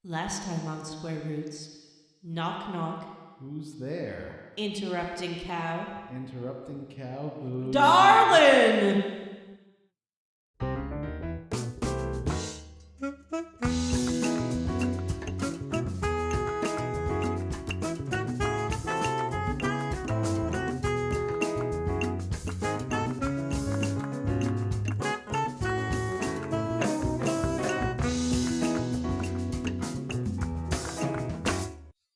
Last time on Square Roots. Knock knock. Who's there? Interrupting cow. Interrupting cow? Who? Darlin!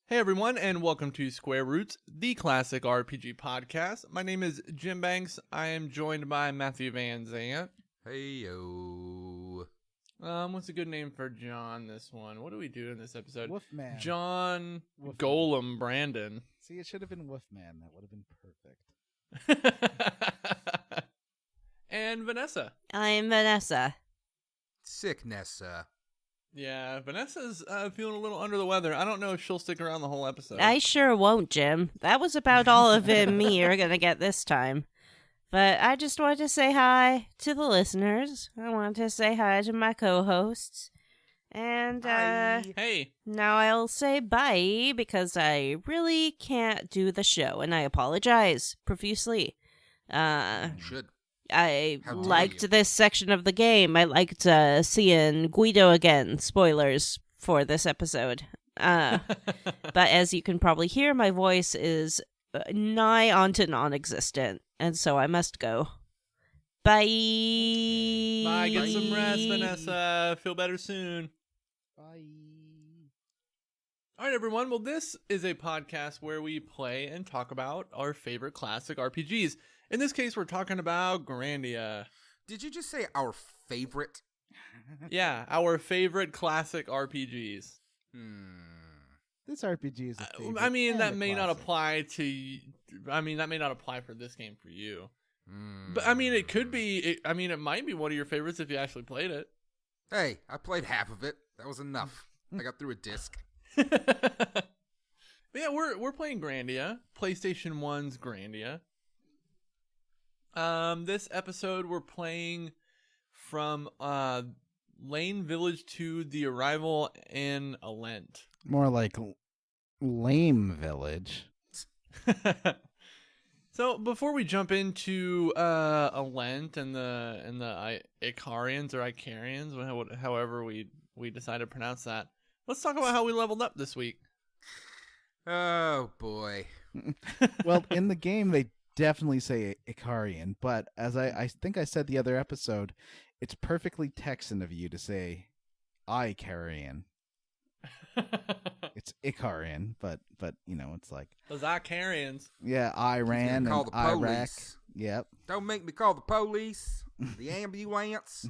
Hey everyone, and welcome to Square Roots, the classic RPG podcast. My name is Jim Banks. I am joined by Matthew Van Zant. Hey-yo. What's a good name for John this one? What do we do in this episode? Wolfman. John Wolfman. Golem Brandon. See, it should have been Wolfman. That would have been perfect. And Vanessa. I'm Vanessa. Sickness. Yeah, Vanessa's feeling a little under the weather. I don't know if she'll stick around the whole episode. I sure won't, Jim. That was about all of me you're going to get this time. But I just wanted to say hi to the listeners. I wanted to say hi to my co-hosts. And Hey. now I'll say bye because I really can't do the show. And I apologize profusely. Should. I How dare liked you. this section of the game. I liked seeing Guido again. Spoilers for this episode. But as you can probably hear, my voice is nigh onto non-existent, and so I must go. Bye. Bye, get some rest, Vanessa. Feel better soon. Bye. All right, everyone. Well, this is a podcast where we play and talk about our favorite classic RPGs. In this case, we're talking about Grandia. Did you just say our favorite? Yeah, our favorite classic RPGs. This RPG is a favorite I mean, and that a may not classic. apply to. I mean, that may not apply for this game for you. But I mean, it could be. It might be one of your favorites if you actually played it. Hey, I played half of it. That was enough. I got through a disc. But yeah, we're playing Grandia, PlayStation 1's Grandia. This episode we're playing from Lane Village to the arrival in Alent. More like lame village. So before we jump into Alent and the Icarians or Icarians, however we decide to pronounce that, let's talk about how we leveled up this week. Oh, boy. Well, in the game, they definitely say Icarian, but as I think I said the other episode, it's perfectly Texan of you to say Icarian. It's Icarian, but it's like, Those Icarians. yeah, Iran Call and the Iraq. police. Yep. Don't make me call the police, the ambulance,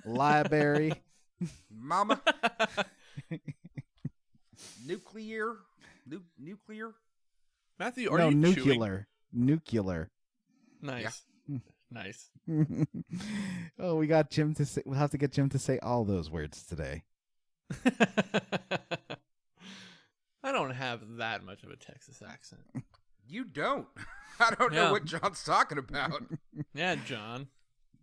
Library. mama, nuclear. Nuclear? Matthew, are No, you nuclear. Nuclear. chewing? Nice. Nice. Oh, we got Jim to say. We'll have to get Jim to say all those words today. I don't have that much of a Texas accent. You don't. I don't know Yeah. what John's talking about. Yeah, John.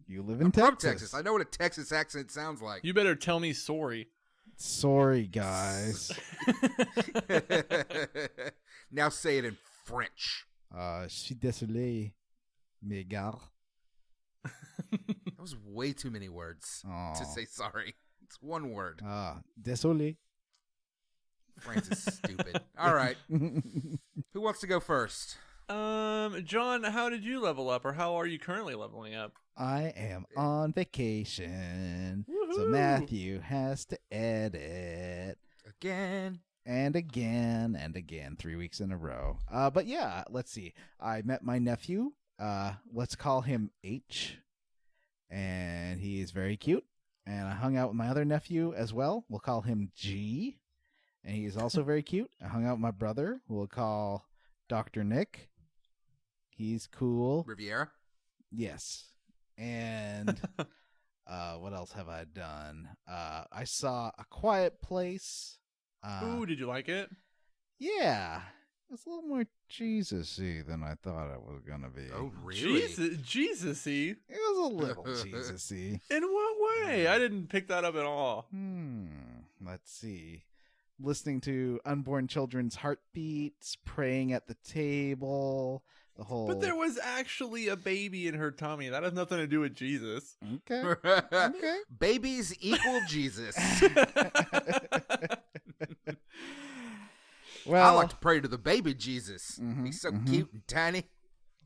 You live in I'm from Texas. Texas. I know what a Texas accent sounds like. You better tell me sorry. Sorry, guys. Now say it in French. Je suis désolé, mes gars. That was way too many words Aw. to say sorry. It's one word. Désolé. France is stupid. All right. Who wants to go first? John, how did you level up, or how are you currently leveling up? I am on vacation, so Woohoo! Matthew has to edit. Again. And again, 3 weeks in a row. But yeah, let's see. I met my nephew. Let's call him H. And he is very cute. And I hung out with my other nephew as well. We'll call him G. And he is also very cute. I hung out with my brother, who we'll call Dr. Nick. He's cool. Riviera. Yes. And what else have I done? I saw A Quiet Place. Ooh, did you like it? Yeah. It's a little more Jesus-y than I thought it was going to be. Oh, really? Jesus-y? It was a little Jesus-y. In what way? I didn't pick that up at all. Let's see. listening to unborn children's heartbeats, praying at the table, the whole. But there was actually a baby in her tummy. That has nothing to do with Jesus. Okay. Okay. Babies equal Jesus. Well, I like to pray to the baby Jesus. Mhm, He's so mhm. cute and tiny.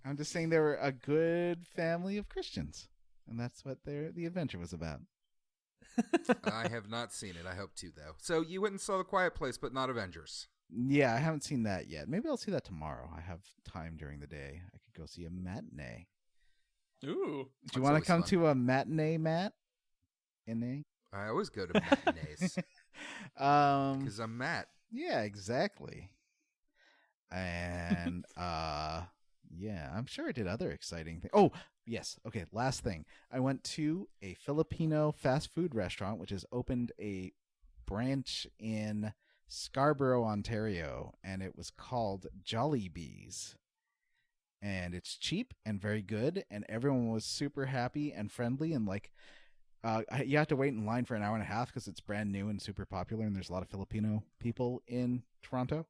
I'm just saying they were a good family of Christians, and that's what the adventure was about. I have not seen it. I hope to, though. So you went and saw The Quiet Place, but not Avengers. Yeah, I haven't seen that yet. Maybe I'll see that tomorrow. I have time during the day. I could go see a matinee. Ooh. Do you That's want to always come fun. to a matinee, Matt? N-A? I always go to matinees because I'm Matt. Yeah, exactly. And yeah, I'm sure I did other exciting things. Oh, yes. Okay, last thing. I went to a Filipino fast food restaurant which has opened a branch in Scarborough, Ontario, and it was called Jollibee's. And it's cheap and very good, and everyone was super happy and friendly, and like you have to wait in line for an hour and a half because it's brand new and super popular, and there's a lot of Filipino people in Toronto.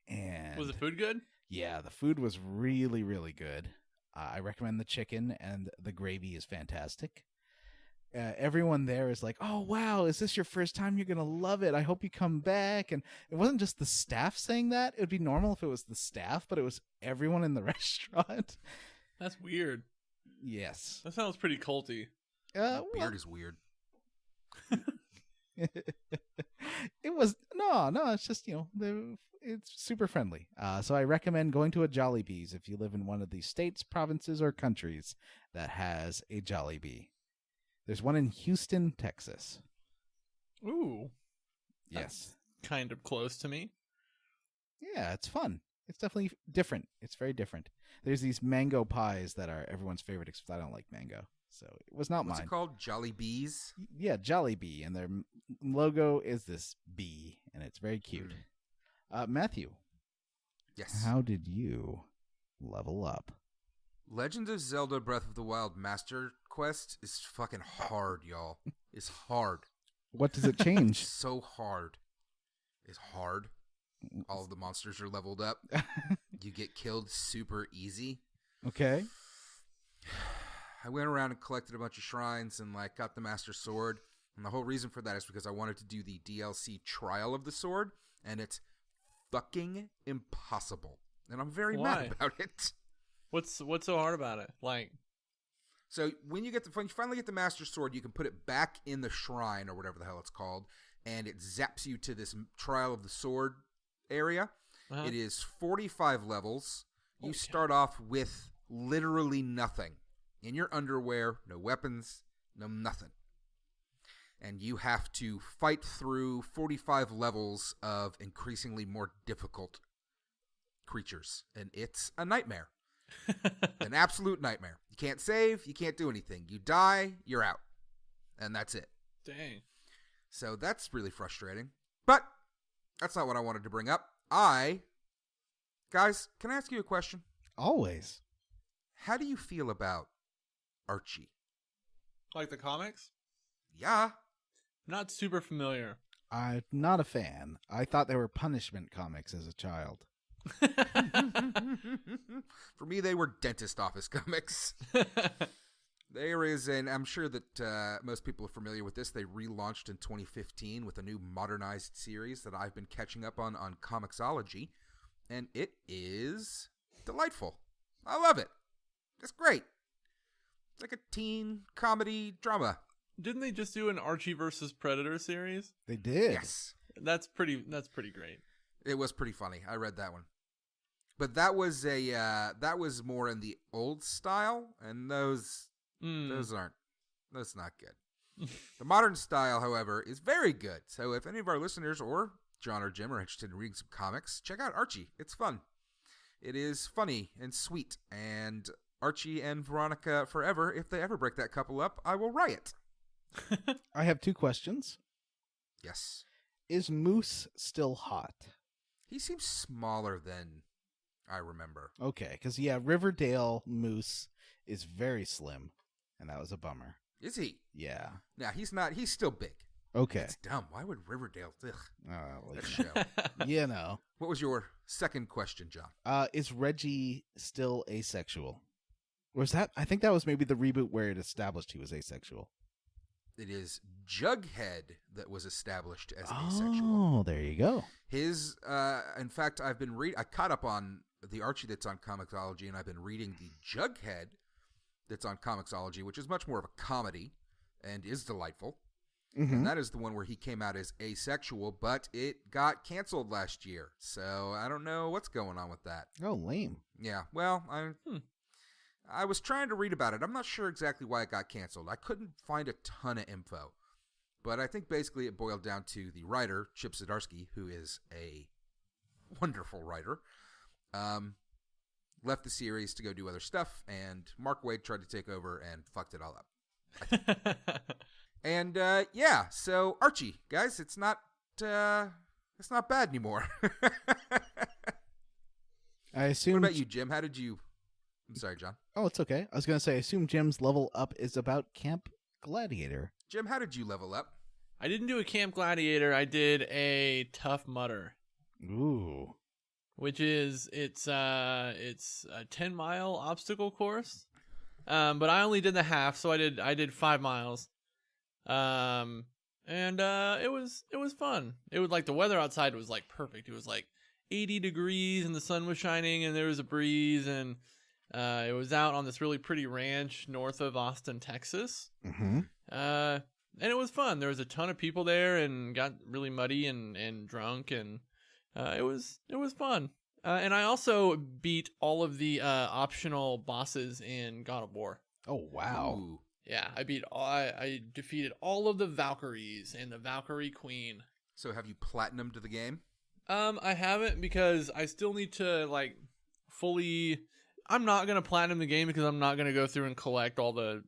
And Was the food good? yeah, the food was really, really good. I recommend the chicken, and the gravy is fantastic. Everyone there is like, "Oh wow, is this your first time? You're gonna love it. I hope you come back." And it wasn't just the staff saying that. It would be normal if it was the staff, but it was everyone in the restaurant. That's weird. Yes. That sounds pretty culty. Beard is weird. It was no. It's just it's super friendly. So I recommend going to a Jollibee's if you live in one of the states, provinces, or countries that has a Jollibee. There's one in Houston, Texas. Ooh. Yes. Kind of close to me. Yeah, it's fun. It's definitely different. It's very different. There's these mango pies that are everyone's favorite, except I don't like mango. So it was not What's mine. it called? Jolly Bees? Yeah, Jollibee, and their logo is this bee, and it's very cute. Matthew, Yes. how did you level up? Legend of Zelda Breath of the Wild Master Quest is fucking hard, y'all. It's hard. What does it change? So hard. It's hard. All of the monsters are leveled up. You get killed super easy. Okay. I went around and collected a bunch of shrines and got the Master Sword. And the whole reason for that is because I wanted to do the DLC Trial of the Sword, and it's fucking impossible. And I'm very Why? mad about it. What's so hard about it? Like, So when you finally get the Master Sword, you can put it back in the shrine or whatever the hell it's called, and it zaps you to this Trial of the Sword area. uh-huh. It is 45 levels. You Okay. start off with literally nothing. In your underwear, no weapons, no nothing. And you have to fight through 45 levels of increasingly more difficult creatures. And it's a nightmare. An absolute nightmare. You can't save, you can't do anything. You die, you're out. And that's it. Dang. So that's really frustrating. But that's not what I wanted to bring up. Guys, can I ask you a question? Always. How do you feel about Archie? Like the comics? Yeah. Not super familiar. I'm not a fan. I thought they were punishment comics as a child. For me, they were dentist office comics. There is, and I'm sure that most people are familiar with this, they relaunched in 2015 with a new modernized series that I've been catching up on Comixology, and it is delightful. I love it. It's great. It's like a teen comedy drama. Didn't they just do an Archie versus Predator series? They did. Yes. That's pretty great. It was pretty funny. I read that one. But that was more in the old style, and that's not good. The modern style, however, is very good. So if any of our listeners or John or Jim are interested in reading some comics, check out Archie. It's fun. It is funny and sweet, and Archie and Veronica forever. If they ever break that couple up, I will riot. I have 2 questions. Yes. Is Moose still hot? He seems smaller than I remember. Okay, because Riverdale Moose is very slim, and that was a bummer. Is he? Yeah. No, he's not. He's still big. Okay. It's dumb. Why would Riverdale? Ugh, Well, that show. you know. What was your second question, John? Is Reggie still asexual? Or is that? I think that was maybe the reboot where it established he was asexual. It is Jughead that was established as asexual. Oh, there you go. His, in fact, I caught up on the Archie that's on Comixology, and I've been reading the Jughead that's on Comixology, which is much more of a comedy and is delightful. Mm-hmm. And that is the one where he came out as asexual, but it got canceled last year. So I don't know what's going on with that. Oh, lame. Yeah, well, I was trying to read about it. I'm not sure exactly why it got canceled. I couldn't find a ton of info. But I think basically it boiled down to the writer, Chip Zdarsky, who is a wonderful writer, left the series to go do other stuff, and Mark Waid tried to take over and fucked it all up. And yeah, so Archie, guys, it's not bad anymore. I assume. What about you, Jim? How did you? I'm sorry, John. Oh, it's okay. I was gonna say, I assume Jim's level up is about Camp Gladiator. Jim, how did you level up? I didn't do a Camp Gladiator. I did a Tough Mudder. Ooh. Which is it's a 10-mile obstacle course. But I only did the half, so I did 5 miles. And it was fun. It was like the weather outside was like perfect. It was like 80 degrees and the sun was shining and there was a breeze, and it was out on this really pretty ranch north of Austin, Texas. Mm-hmm. And it was fun. There was a ton of people there and got really muddy and drunk, and it was fun. And I also beat all of the optional bosses in God of War. Oh, wow. Ooh. Yeah, I defeated all of the Valkyries and the Valkyrie Queen. So have you platinumed the game? I haven't, because I still need to like fully. I'm not gonna platinum the game because I'm not gonna go through and collect all the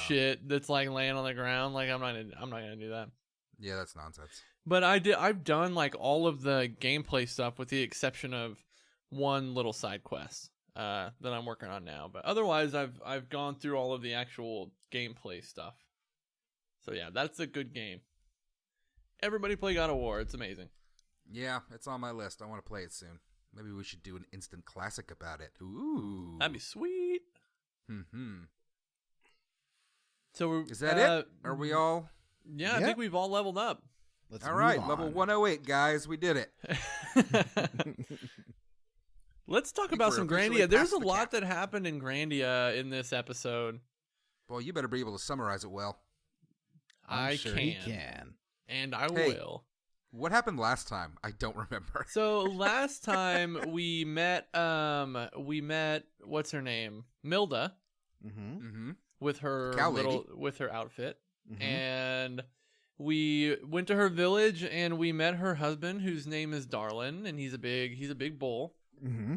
shit that's like laying on the ground. Like I'm not gonna do that. Yeah, that's nonsense. But I've done like all of the gameplay stuff with the exception of one little side quest that I'm working on now. But otherwise, I've gone through all of the actual gameplay stuff. So yeah, that's a good game. Everybody play God of War. It's amazing. Yeah, it's on my list. I want to play it soon. Maybe we should do an instant classic about it. Ooh. That'd be sweet. Mm-hmm. So Is that it? Are we all? Yeah, I think we've all leveled up. Let's All move right, on. level 108, guys. We did it. Let's talk think about we're some officially Grandia. There's past a the lot cap. that happened in Grandia in this episode. Well, you better be able to summarize it well. I'm I sure can. he can. And I Hey. will. What happened last time? I don't remember. So last time we met what's her name? Milda Mm-hmm. Mm-hmm. with her Cow lady. with her outfit. Mm-hmm. And we went to her village and we met her husband, whose name is Darlin, and he's a big bull. Mm-hmm.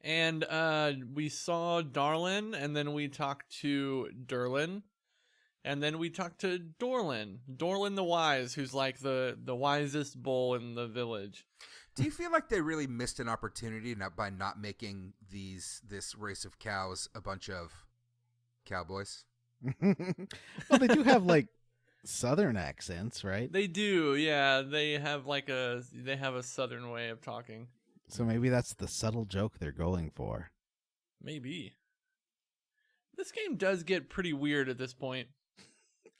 And we saw Darlin, and then we talked to Derlin, and then we talked to Dorlin the Wise, who's like the wisest bull in the village. Do you feel like they really missed an opportunity by not making this race of cows a bunch of cowboys? Well, they do have like southern accents, right? They do, yeah. They have a southern way of talking. So maybe that's the subtle joke they're going for. Maybe. This game does get pretty weird at this point.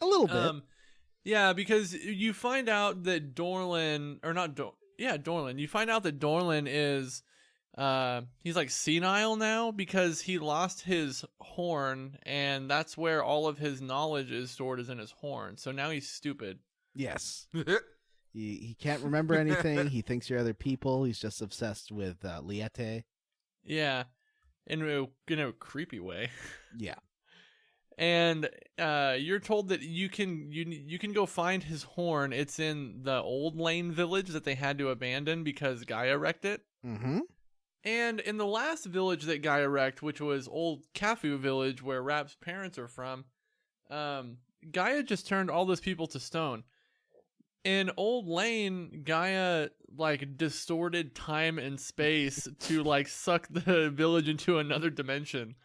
A little bit. Yeah, because you find out that Dorlin you find out that Dorlin is he's like senile now because he lost his horn, and that's where all of his knowledge is stored, is in his horn. So now he's stupid. Yes. He can't remember anything. He thinks you're other people. He's just obsessed with Liete. Yeah. In a creepy way. Yeah. And you're told that you can go find his horn. It's in the Old Lane village that they had to abandon because Gaia wrecked it. Mm-hmm. And in the last village that Gaia wrecked, which was Old Cafu village where Rap's parents are from, Gaia just turned all those people to stone. In Old Lane, Gaia like distorted time and space to like suck the village into another dimension.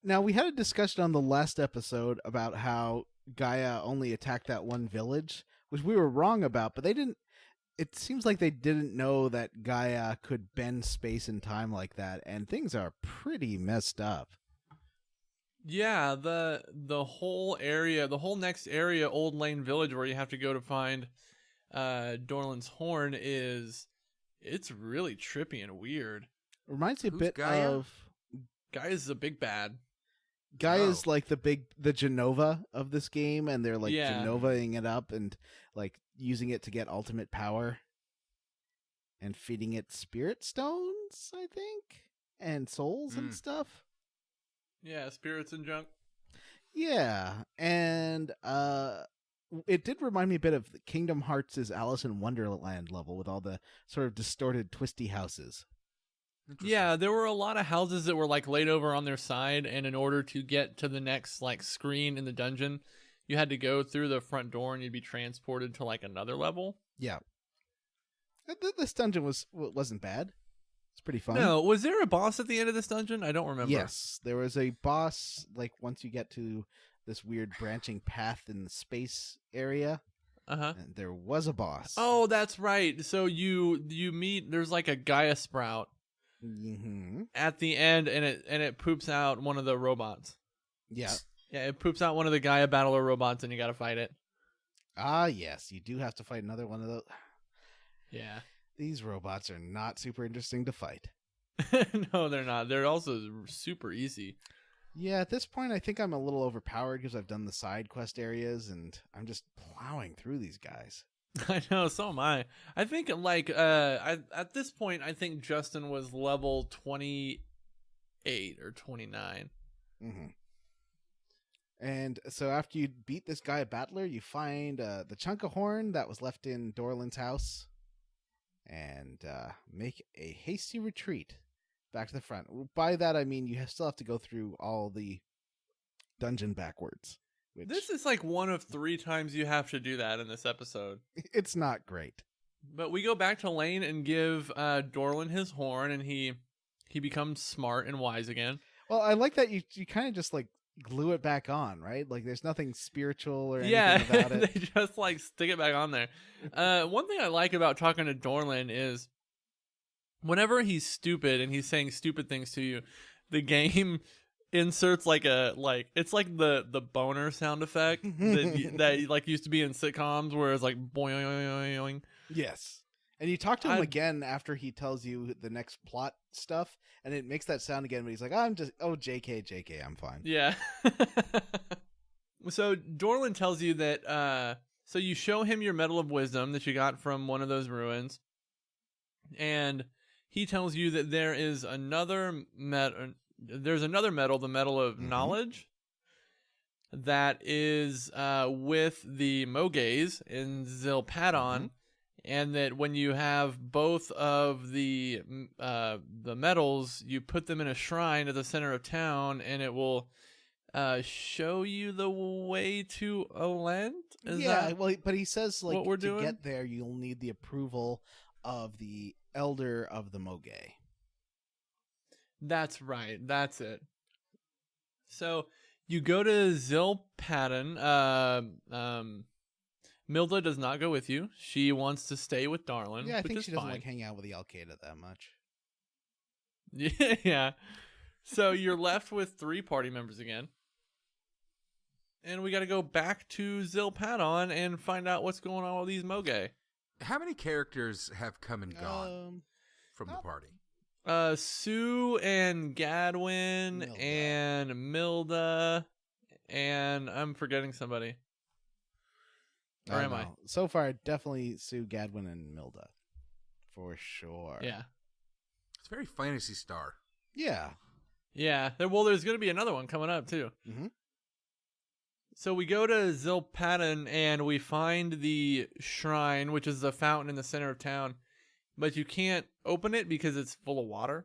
Now, we had a discussion on the last episode about how Gaia only attacked that one village, which we were wrong about, but they didn't. It seems like they didn't know that Gaia could bend space and time like that, and things are pretty messed up. Yeah, the whole area, the whole next area, Old Lane Village, where you have to go to find Dorland's horn, it's really trippy and weird. Reminds me a Who's bit Gaia? of Gaia's a big bad. Gaia's Oh. like the Jenova of this game, and they're like Yeah. Jenova-ing it up and like using it to get ultimate power and feeding it spirit stones, I think, and souls and Mm. stuff. Yeah, spirits and junk. Yeah, and it did remind me a bit of Kingdom Hearts' Alice in Wonderland level with all the sort of distorted, twisty houses. Interesting. Yeah, there were a lot of houses that were like laid over on their side, and in order to get to the next like screen in the dungeon, you had to go through the front door and you'd be transported to like another level. Yeah, this dungeon wasn't bad. It's pretty fun. No, was there a boss at the end of this dungeon? I don't remember. Yes, there was a boss. Like once you get to this weird branching path in the space area, Uh-huh. and there was a boss. Oh, that's right. So you meet, there's like a Gaia sprout Mm-hmm. at the end, and it poops out one of the robots. Yeah. Yeah, it poops out one of the Gaia battler robots, and you got to fight it. Ah, yes, you do have to fight another one of those. Yeah. These robots are not super interesting to fight. No, they're not. They're also super easy. Yeah, at this point, I think I'm a little overpowered because I've done the side quest areas, and I'm just plowing through these guys. I know, so am I. I think like at this point, I think Justin was level 28 or 29. Mm-hmm. And so after you beat this guy, a battler, you find the chunk of horn that was left in Dorland's house, and make a hasty retreat back to the front. By that I mean you still have to go through all the dungeon backwards. Which This is like one of 3 times you have to do that in this episode. it's not great. But we go back to Lane and give Dorland his horn, and he becomes smart and wise again. Well, I like that you kind of just like glue it back on, right? Like there's nothing spiritual or anything Yeah, about it. they just like stick it back on there. One thing I like about talking to Dorland is whenever he's stupid and he's saying stupid things to you, the game inserts it's like the boner sound effect that like used to be in sitcoms where it's like boing. Yes. And you talk to him I- again after he tells you the next plot stuff, and it makes that sound again, but he's like, JK, I'm fine. Yeah. So Dorland tells you that so you show him your Medal of Wisdom that you got from one of those ruins, and he tells you that there is another medal, the Medal of Mhm. Knowledge, that is with the Mogays in Zilpadon, and that when you have both of the medals, you put them in a shrine at the center of town, and it will show you the way to Alent. Is that well, but he says like what we're to doing? get there, you'll need the approval of the elder of the Mogay. That's right. That's it. So you go to Zilpadon. Milda does not go with you. She wants to stay with Darlin. Yeah, I which think is she doesn't fine. like hanging out with the Al-Qaeda that much. Yeah. So you're left with 3 party members again. And we got to go back to Zilpadon and find out what's going on with these Mogay. How many characters have come and gone from the not- party? Sue and Gadwin Milda. and Milda, and I'm forgetting somebody. Or am I? know. So far, definitely Sue, Gadwin, and Milda, for sure. Yeah. It's very Fantasy Star. Yeah. Yeah. Well, there's going to be another one coming up, too. Mhm. So we go to Zilpadon and we find the shrine, which is the fountain in the center of town. But you can't open it because it's full of water,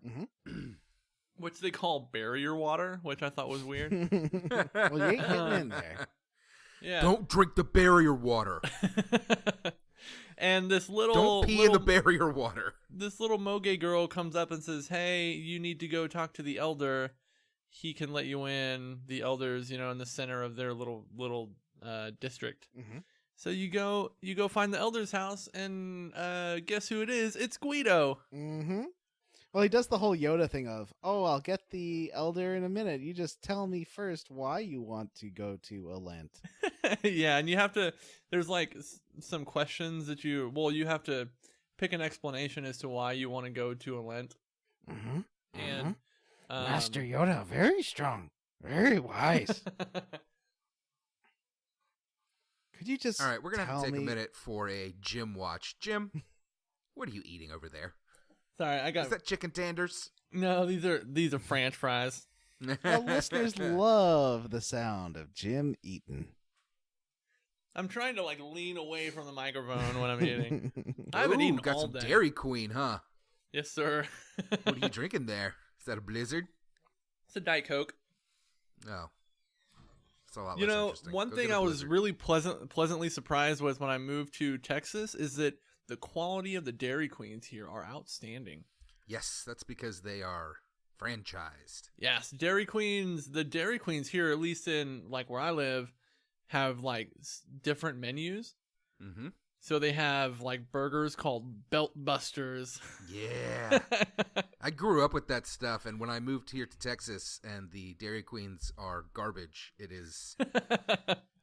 which they call barrier water, which I thought was weird. Well, you ain't getting in there. Yeah. Don't drink the barrier water. And this little Don't pee in the barrier water. this little Moge girl comes up and says, "Hey, you need to go talk to the elder. He can let you in." The elder's, in the center of their little district. Mm-hmm. So you go find the elder's house, and guess who it is? It's Guido. Mm-hmm. Well, he does the whole Yoda thing of, "Oh, I'll get the elder in a minute. You just tell me first why you want to go to a Lent." Yeah, and you have to. There's like some questions that you have to pick an explanation as to why you want to go to a Lent. Mm-hmm. And Master Yoda, very strong, very wise. Could you just All right, we're gonna have to tell take me... a minute for a Jim watch. Jim, what are you eating over there? Sorry, I got Is that chicken tenders? no. These are French fries. Well, listeners love the sound of Jim eating. I'm trying to like lean away from the microphone when I'm eating. I haven't Ooh, eaten got all some day. Dairy Queen, huh? Yes, sir. What are you drinking there? Is that a Blizzard? It's a Diet Coke. Oh. It's a lot You less know, interesting. one Go thing get a I was Blizzard. really pleasantly surprised with when I moved to Texas is that the quality of the Dairy Queens here are outstanding. Yes, that's because they are franchised. Yes, Dairy Queens. The Dairy Queens here, at least in like where I live, have like different menus. Mm-hmm. So they have like burgers called Belt Busters. Yeah. I grew up with that stuff, and when I moved here to Texas and the Dairy Queens are garbage, it is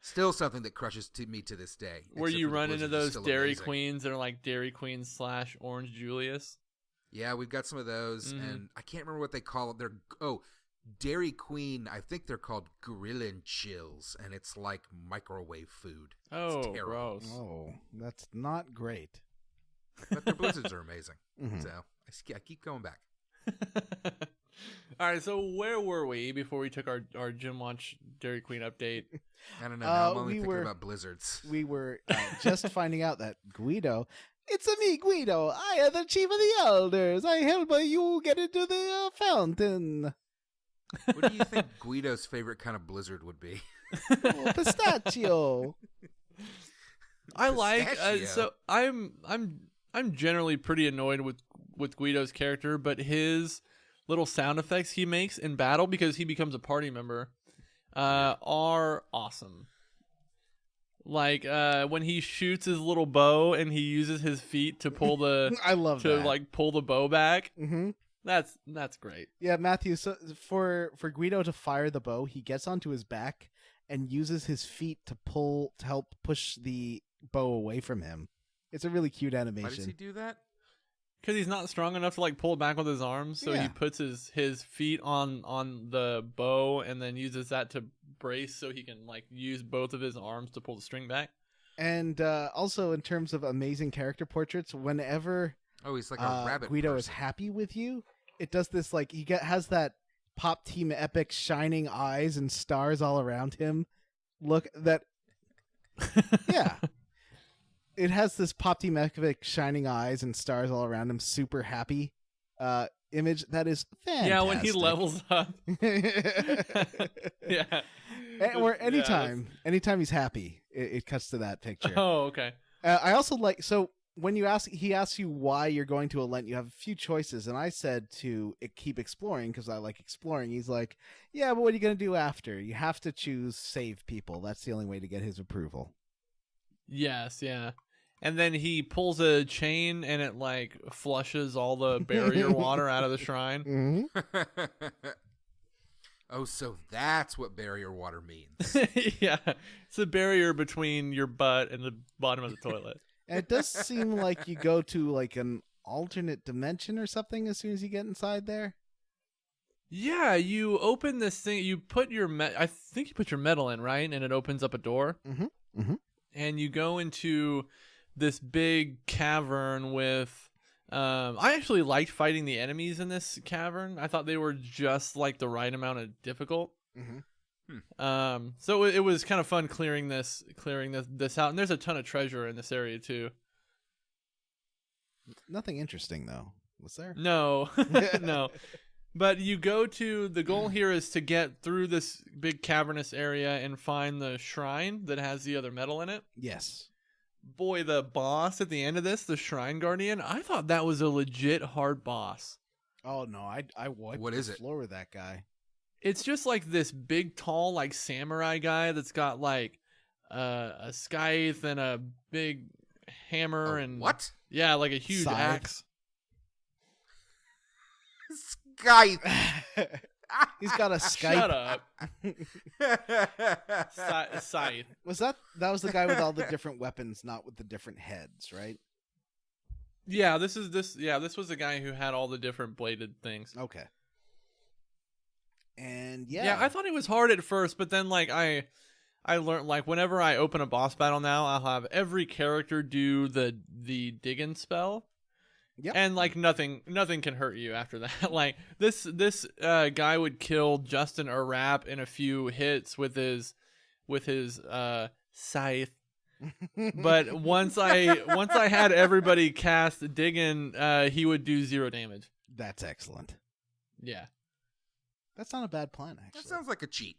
still something that crushes to me to this day. Where except you for the run into Blizzards, it's those still Dairy amazing. Queens that are like Dairy Queen / Orange Julius. Yeah, we've got some of those, Mhm. and I can't remember what they call it. Dairy Queen, I think they're called Grillin' Chills, and it's like microwave food. Oh, terrible. gross. Oh, that's not great. But their blizzards are amazing. Mhm. So I keep going back. All right, so where were we before we took our Gym Watch Dairy Queen update? I don't know. Now I'm only we thinking were- about blizzards. We were just finding out that Guido, it's a me, Guido. I am the chief of the elders. I help you get into the fountain. What do you think Guido's favorite kind of blizzard would be? Oh, pistachio. I like Pistachio. so I'm generally pretty annoyed with Guido's character, but his little sound effects he makes in battle because he becomes a party member are awesome. Like when he shoots his little bow and he uses his feet to pull the I love to that. like pull the bow back. Mm-hmm. That's great. Yeah, Matthew. So for Guido to fire the bow, he gets onto his back and uses his feet to help push the bow away from him. It's a really cute Why animation. does he do that? Because he's not strong enough to like pull it back with his arms, so Yeah. he puts his feet on the bow and then uses that to brace so he can like use both of his arms to pull the string back. And also, in terms of amazing character portraits, whenever Oh, he's like a rabbit. Guido is person. happy with you, it does this like has that Pop Team Epic shining eyes and stars all around him. Look that, yeah. It has this Pop Team Epic shining eyes and stars all around him, super happy image that is fantastic. Yeah, when he levels up. Yeah. Or Yeah, anytime he's happy, it cuts to that picture. Oh, okay. I also like, so when he asks you why you're going to a Lent, you have a few choices, and I said to keep exploring because I like exploring. He's like, yeah, but what are you going to do after? You have to choose save people. That's the only way to get his approval. Yes, yeah. And then he pulls a chain and it like flushes all the barrier water out of the shrine. Mm-hmm. Oh, so that's what barrier water means. Yeah. It's a barrier between your butt and the bottom of the toilet. And it does seem like you go to like an alternate dimension or something as soon as you get inside there. Yeah, you open this thing, you put your I think you put your metal in, right? And it opens up a door. Mm-hmm. Mm-hmm. And you go into this big cavern with I actually liked fighting the enemies in this cavern. I thought they were just like the right amount of difficult. Mm-hmm. So it was kind of fun clearing this out, and there's a ton of treasure in this area too. Nothing interesting though, was there? No, no. But you go to the goal here is to get through this big cavernous area and find the shrine that has the other metal in it. Yes. Boy, the boss at the end of this, the Shrine Guardian, I thought that was a legit hard boss. Oh no, I wiped What the is it? floor with that guy. It's just like this big, tall, like samurai guy that's got like a scythe and a big hammer and what? Yeah, like a huge Scythe? axe. Scythe. He's got a Skype. Shut up. Scythe. Was that was the guy with all the different weapons, not with the different heads, right? Yeah, this was the guy who had all the different bladed things. Okay. And Yeah, I thought it was hard at first, but then like I learned like whenever I open a boss battle now, I'll have every character do the diggin' spell. Yep. And like nothing can hurt you after that. Like this guy would kill Justin or Rap in a few hits with his scythe. But once I had everybody cast diggin', he would do 0 damage. That's excellent. Yeah. That's not a bad plan, actually. That sounds like a cheat.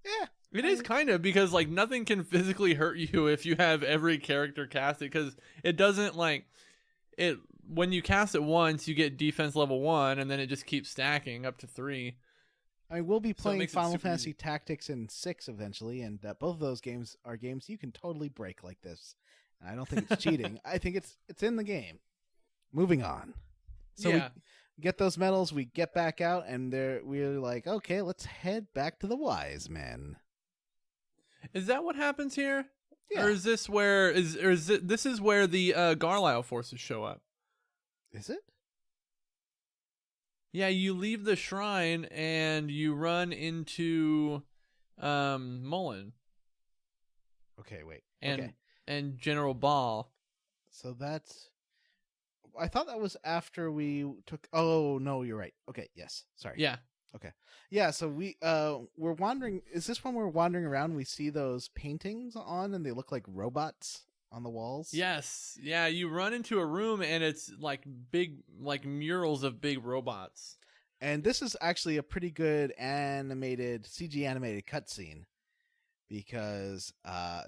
Yeah. It is kind of, because like nothing can physically hurt you if you have every character cast it, because it doesn't like it. When you cast it once, you get defense level 1, and then it just keeps stacking up to 3. I will be So it playing makes it Final super Fantasy easy. Tactics in 6 eventually, and both of those games are games you can totally break like this. And I don't think it's cheating. I think it's in the game. Moving on. So Yeah. we get those medals, we get back out, and we're like, okay, let's head back to the Wise Men. Is that what happens here? Yeah. Or is this where this is where the Garlisle forces show up? Is it? Yeah, you leave the shrine and you run into Mullen Okay, wait. and okay. and General Ball. So that's... I thought that was after we took... Oh, no, you're right. Okay, yes. Sorry. Yeah. Yeah, so we're wandering... Is this when we're wandering around and we see those paintings on and they look like robots on the walls? Yes. Yeah, you run into a room and it's like big like murals of big robots. And this is actually a pretty good CG animated cutscene, because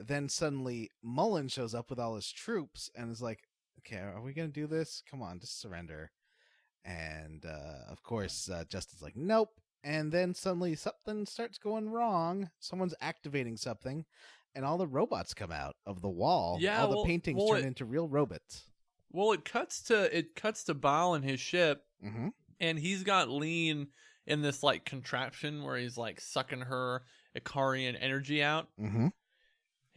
then suddenly Mullen shows up with all his troops and is like, okay, are we going to do this? Come on, just surrender. And of course, Justin's like, nope. And then suddenly something starts going wrong. Someone's activating something, and all the robots come out of the wall. Yeah, all the paintings turn into real robots. Well, it cuts to Baal and his ship, Mm-hmm. and he's got Lean in this like contraption where he's like sucking her Icarian energy out. Mm-hmm.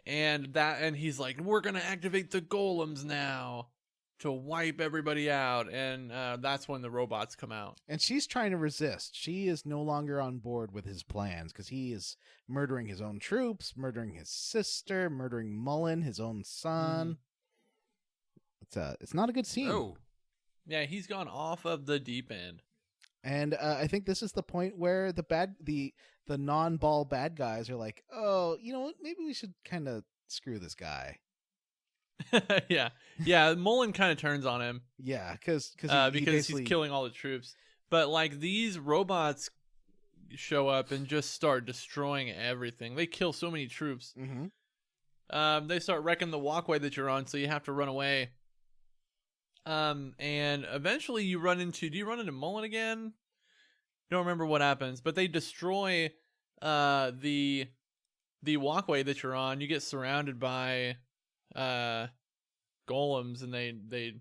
And he's like, we're gonna activate the golems now to wipe everybody out, and that's when the robots come out. And she's trying to resist. She is no longer on board with his plans because he is murdering his own troops, murdering his sister, murdering Mullen, his own son. It's not a good scene. Oh, Yeah, he's gone off of the deep end. And I think this is the point where the non-ball bad guys are like, oh, you know what? Maybe we should kind of screw this guy. yeah. Mullen kind of turns on him. Yeah, because Because he's killing all the troops. But like these robots show up and just start destroying everything. They kill so many troops. Mm-hmm. They start wrecking the walkway that you're on, so you have to run away. And eventually you run into... Do you run into Mullen again? Don't remember what happens, but they destroy the walkway that you're on. You get surrounded by golems, and they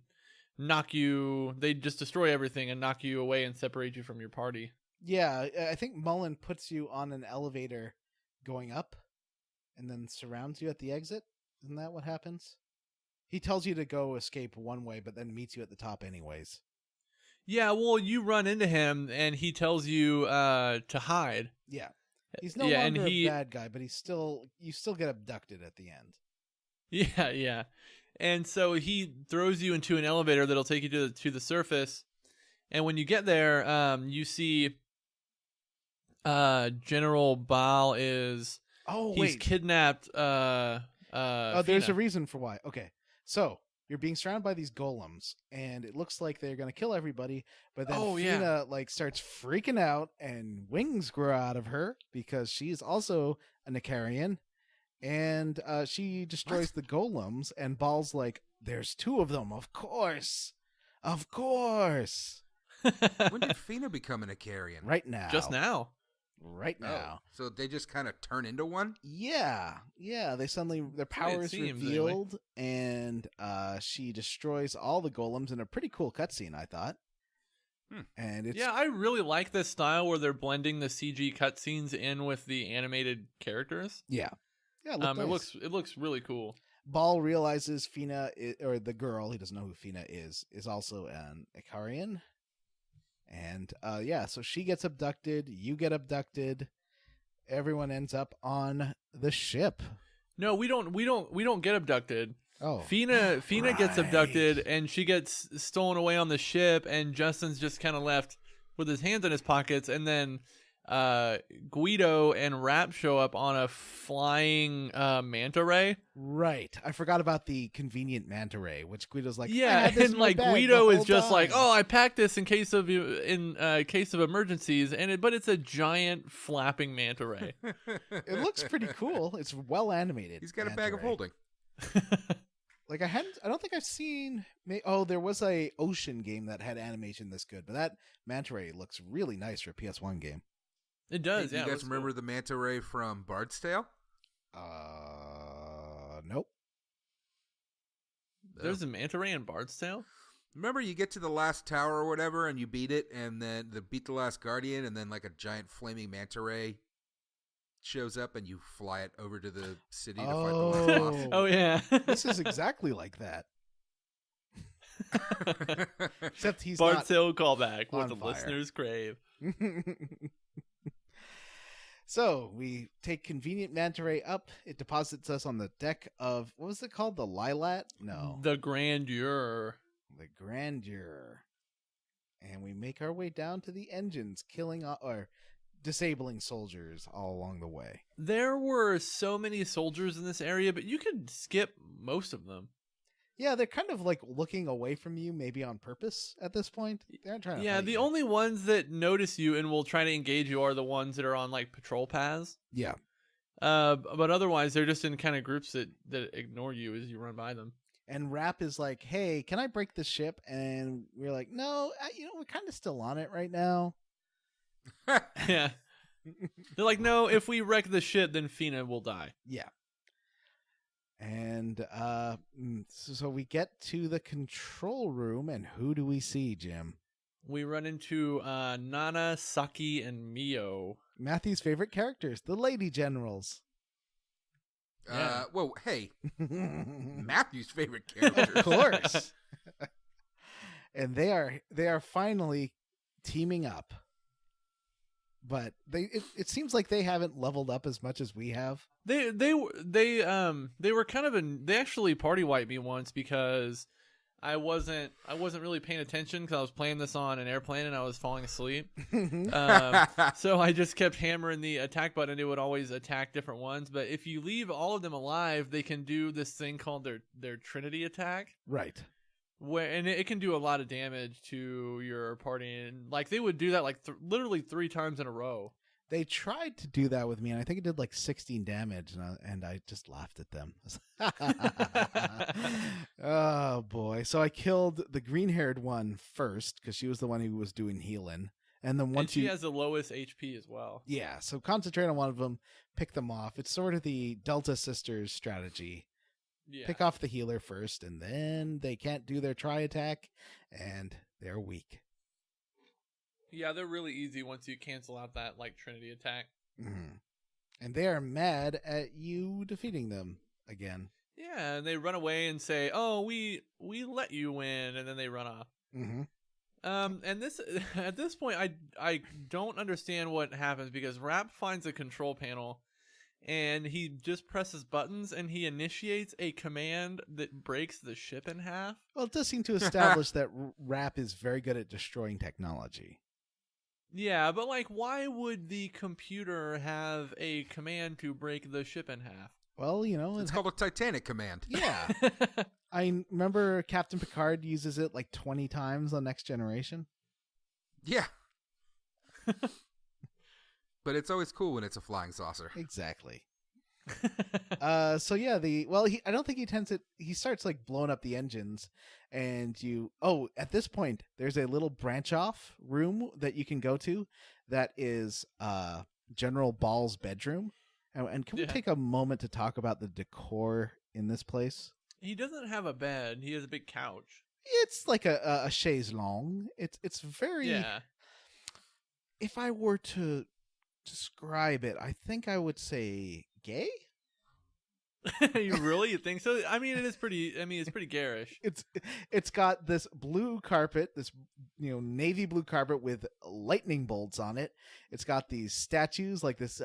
knock you... They just destroy everything and knock you away and separate you from your party. Yeah, I think Mullen puts you on an elevator going up and then surrounds you at the exit. Isn't that what happens? He tells you to go escape one way, but then meets you at the top anyways. Yeah, well, you run into him, and he tells you to hide. Yeah. He's no Yeah, longer and a bad guy, but you still get abducted at the end. Yeah. And so he throws you into an elevator that'll take you to the surface. And when you get there, you see General Baal is... He's kidnapped there's Fina. a reason for why. Okay. So, you're being surrounded by these golems, and it looks like they're going to kill everybody, but then Fina starts freaking out, and wings grow out of her because she's also an Icarian, and she destroys the golems, and Baal's like, there's 2 of them, of course. Of course. when did Fina become an Icarian? Right now. Just now. right now. So they just kind of turn into one? Yeah. They suddenly, their power is seems, revealed, and she destroys all the golems in a pretty cool cutscene, I thought. And it's I really like this style where they're blending the CG cutscenes in with the animated characters. Yeah, It nice. looks really cool. Ball realizes Fina, or the girl, he doesn't know who Fina is also an Icarian. And so she gets abducted, you get abducted, everyone ends up on the ship. No, we don't get abducted. Oh, Fina gets right. abducted and she gets stolen away on the ship, and Justin's just kind of left with his hands in his pockets, and then Guido and Rap show up on a flying manta ray. Right. I forgot about the convenient manta ray, which Guido's like, Yeah, I had this and in my like bag Guido the is whole just like, time. oh, I packed this in case of emergencies, but it's a giant flapping manta ray. It looks pretty cool. It's well animated. He's got a manta bag of ray. holding. Like I don't think I've seen. There was a ocean game that had animation this good, but that manta ray looks really nice for a PS1 game. It does. Hey, yeah. you it guys looks remember cool. the manta ray from Bard's Tale? Nope. There's a manta ray in Bard's Tale. Remember, you get to the last tower or whatever, and you beat it, and then beat the last guardian, and then like a giant flaming manta ray shows up, and you fly it over to the city to fight the last boss. Oh yeah. This is exactly like that. Except he's Bard's not. Tale callback. What on the fire. listeners crave. So we take convenient manta ray up. It deposits us on the deck of, what was it called? The Lilat? No, The Grandeur. the Grandeur. And we make our way down to the engines, killing or disabling soldiers all along the way. There were so many soldiers in this area, but you could skip most of them. Yeah, they're kind of like looking away from you, maybe on purpose at this point. They're not trying to Yeah, fight the you. only ones that notice you and will try to engage you are the ones that are on like patrol paths. Yeah. But otherwise, they're just in kind of groups that ignore you as you run by them. And Rap is like, hey, can I break the ship? And we're like, no, we're kind of still on it right now. Yeah. They're like, no, if we wreck the ship, then Fina will die. Yeah. And so we get to the control room, and who do we see, Jim? We run into Nana, Saki, and Mio. Matthew's favorite characters, the Lady Generals. Yeah. Whoa, hey, Matthew's favorite character. Of course. And they are finally teaming up. But it seems like they haven't leveled up as much as we have. They were kind of they actually party wiped me once because I wasn't really paying attention because I was playing this on an airplane and I was falling asleep. So I just kept hammering the attack button. It would always attack different ones, but if you leave all of them alive, they can do this thing called their Trinity attack. Right. And it can do a lot of damage to your party, and like they would do that like literally 3 times in a row. They tried to do that with me, and I think it did like 16 damage, and I just laughed at them. Oh boy! So I killed the green-haired one first because she was the one who was doing healing, and then once she has the lowest HP as well. yeah, so concentrate on one of them, pick them off. It's sort of the Delta Sisters strategy. Yeah. Pick off the healer first, and then they can't do their tri-attack, and they're weak. Yeah, they're really easy once you cancel out that like Trinity attack. Mm-hmm. And they are mad at you defeating them again. Yeah, and they run away and say, "Oh, we let you win," and then they run off. Mm-hmm. And this at this point, I don't understand what happens because Rap finds a control panel, and he just presses buttons and he initiates a command that breaks the ship in half. Well, it does seem to establish that Rap is very good at destroying technology. Yeah, but like, why would the computer have a command to break the ship in half? Well, It's called a Titanic command. yeah. I remember Captain Picard uses it like 20 times on Next Generation. Yeah. But it's always cool when it's a flying saucer. Exactly. So yeah, I don't think he starts like blowing up the engines, and at this point there's a little branch off room that you can go to that is General Ball's bedroom. And can we take a moment to talk about the decor in this place? He doesn't have a bed. He has a big couch. It's like a chaise longue. It's very. Yeah. If I were to describe it, I think I would say gay. You think so? I mean, it's pretty garish. It's got this blue carpet, this navy blue carpet with lightning bolts on it. It's got these statues, like this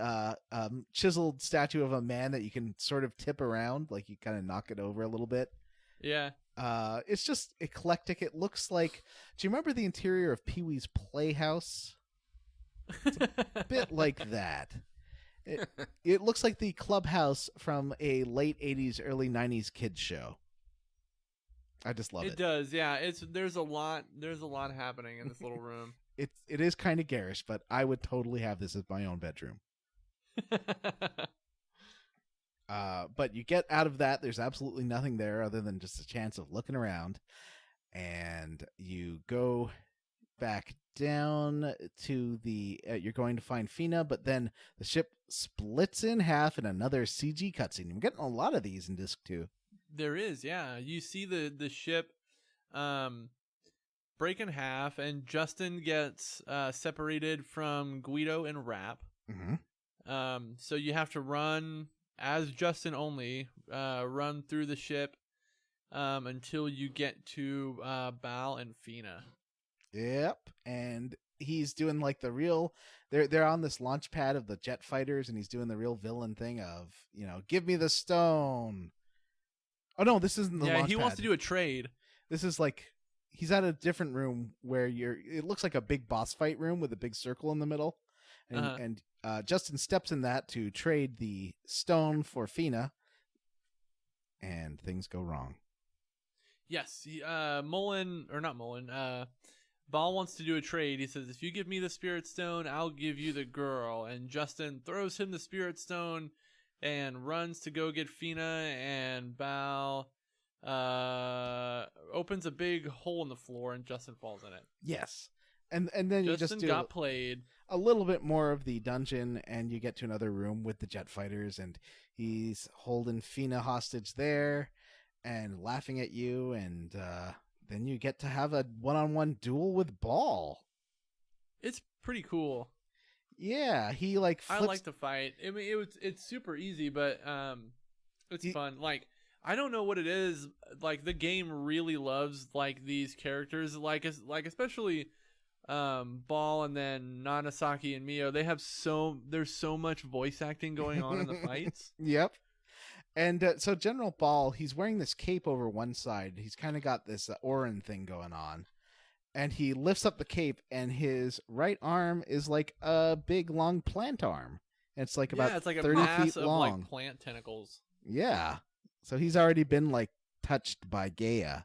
chiseled statue of a man that you can sort of tip around, like you kind of knock it over a little bit. Yeah. It's just eclectic. It looks like. Do you remember the interior of Pee-wee's Playhouse? It's a bit like that. It looks like the clubhouse from a late 80s, early 90s kids show. I just love it. It does, yeah. There's a lot happening in this little room. It is kind of garish, but I would totally have this as my own bedroom. But you get out of that, there's absolutely nothing there other than just a chance of looking around. And you go back down to the you're going to find Fina, but then the ship splits in half in another CG cutscene. I'm getting a lot of these in disc 2. There is, yeah. You see the ship break in half, and Justin gets separated from Guido and Rap. Mm-hmm. So you have to run as Justin only, run through the ship until you get to Bal and Fina. Yep, and he's doing like the real. They're on this launch pad of the jet fighters, and he's doing the real villain thing of give me the stone. Oh no, this isn't the launch pad. Yeah, he wants to do a trade. This is like he's at a different room where it looks like a big boss fight room with a big circle in the middle, and Justin steps in that to trade the stone for Fina, and things go wrong. Yes, Ball wants to do a trade. He says, if you give me the Spirit Stone, I'll give you the girl. And Justin throws him the Spirit Stone and runs to go get Fina, and Bal opens a big hole in the floor, and Justin falls in it. Yes. And then you just do got played. A little bit more of the dungeon, and you get to another room with the jet fighters, and he's holding Fina hostage there and laughing at you, and then you get to have a one-on-one duel with Ball. It's pretty cool. Yeah, he flips... I like to fight. I mean, it's super easy, but it's fun. Like, I don't know what it is. Like, the game really loves these characters. Like especially Ball and then Nanasaki and Mio. There's so much voice acting going on in the fights. Yep. And so General Ball, he's wearing this cape over one side. He's kind of got this Orin thing going on. And he lifts up the cape, and his right arm is like a big, long plant arm. It's like about 30 feet long. Yeah, it's like a mass of like plant tentacles. Yeah. So he's already been touched by Gaia.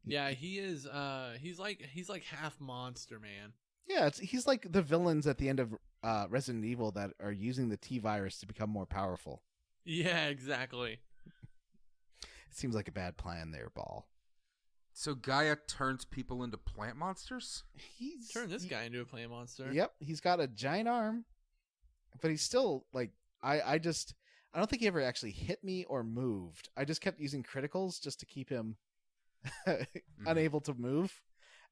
Yeah, he is. He's like half monster, man. Yeah, he's like the villains at the end of Resident Evil that are using the T-virus to become more powerful. Yeah, exactly. It seems like a bad plan there, Ball. So Gaia turns people into plant monsters? Turn this guy into a plant monster. Yep, he's got a giant arm, but he's still I don't think he ever actually hit me or moved. I just kept using criticals just to keep him unable to move,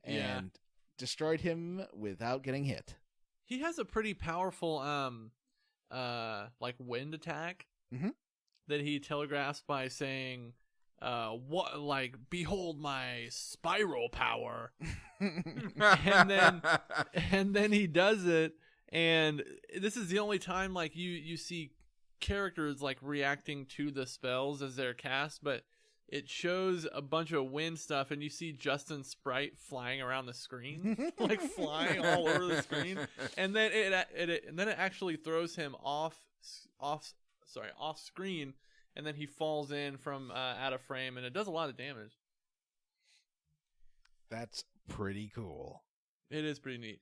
and destroyed him without getting hit. He has a pretty powerful wind attack that he telegraphs by saying, behold my spiral power. and then he does it, and this is the only time you see characters reacting to the spells as they're cast, but it shows a bunch of wind stuff, and you see Justin's sprite flying around the screen, flying all over the screen, and then it actually throws him off screen, and then he falls in from out of frame, and it does a lot of damage. That's pretty cool. It is pretty neat.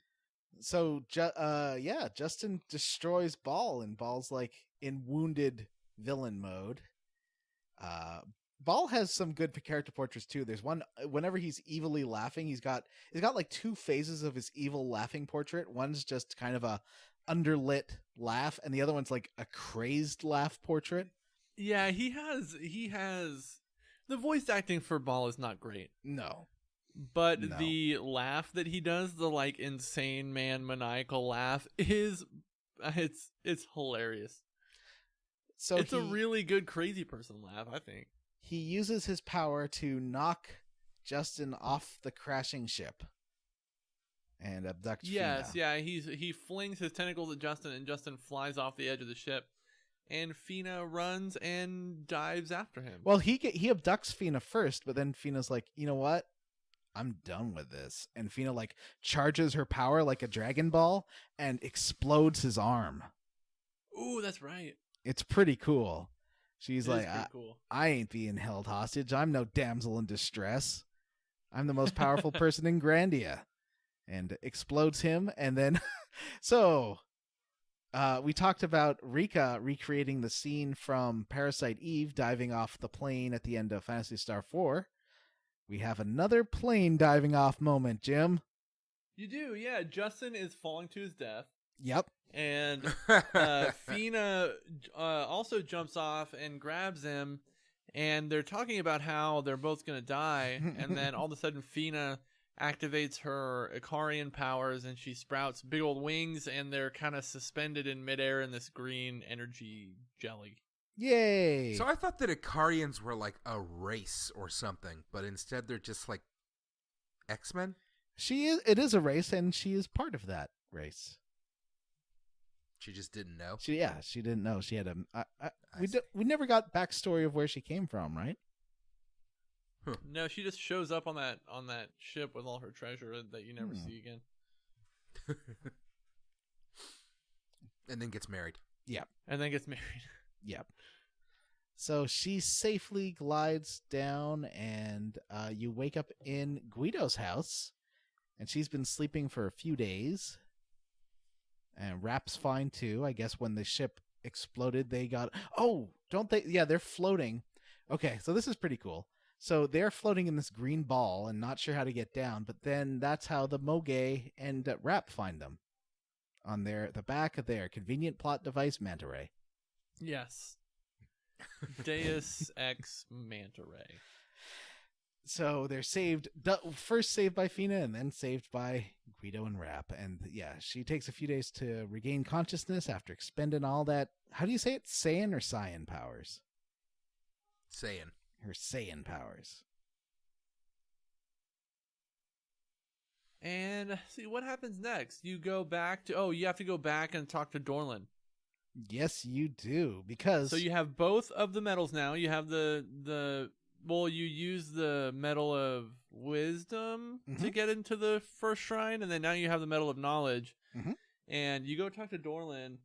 So, Justin destroys Ball, and Ball's in wounded villain mode. Ball has some good character portraits too. There's one whenever he's evilly laughing, he's got like two phases of his evil laughing portrait. One's just kind of a underlit laugh, and the other one's like a crazed laugh portrait. Yeah, he has the voice acting for Ball is not great. No. But No. the laugh that he does, the like insane man maniacal laugh, is it's hilarious. So it's a really good crazy person laugh, I think. He uses his power to knock Justin off the crashing ship and abduct Yes, Fina. yeah, he flings his tentacles at Justin, and Justin flies off the edge of the ship, and Fina runs and dives after him. Well, he abducts Fina first, but then Fina's like, you know what? I'm done with this. And Fina like charges her power like a Dragon Ball and explodes his arm. Ooh, that's right. It's pretty cool. She's It is like, pretty cool. I ain't being held hostage. I'm no damsel in distress. I'm the most powerful person in Grandia. And explodes him. And then, so, we talked about Rika recreating the scene from Parasite Eve diving off the plane at the end of Phantasy Star 4. We have another plane diving off moment, Jim. You do, yeah. Justin is falling to his death. Yep. And Fina also jumps off and grabs him, and they're talking about how they're both going to die, and then all of a sudden Fina activates her Icarian powers, and she sprouts big old wings, and they're kind of suspended in midair in this green energy jelly. Yay! So I thought that Icarians were like a race or something, but instead they're just like X-Men? It is a race, and she is part of that race. She just didn't know. She didn't know. She had See. we never got backstory of where she came from, right? No, she just shows up on that ship with all her treasure that you never see again. And then gets married. Yep. And then gets married. Yep. So she safely glides down, and you wake up in Guido's house, and she's been sleeping for a few days. And Rap's fine too. I guess when the ship exploded, they got... Oh, don't they... Yeah, they're floating. Okay, so this is pretty cool. So they're floating in this green ball and not sure how to get down, but then that's how the Moge and Rap find them. On the back of their convenient plot device, Manta Ray. Yes. Deus ex Manta Ray. So they're saved, first saved by Fina and then saved by Guido and Rap. And yeah, she takes a few days to regain consciousness after expending all that, how do you say it, Saiyan or Saiyan powers? Saiyan. Her Saiyan powers. And see what happens next. You go back to, you have to go back and talk to Dorlin. Yes, you do, because... So you have both of the medals now. You have you use the Medal of Wisdom to get into the first shrine, and then now you have the Medal of Knowledge. And you go talk to Dorlin,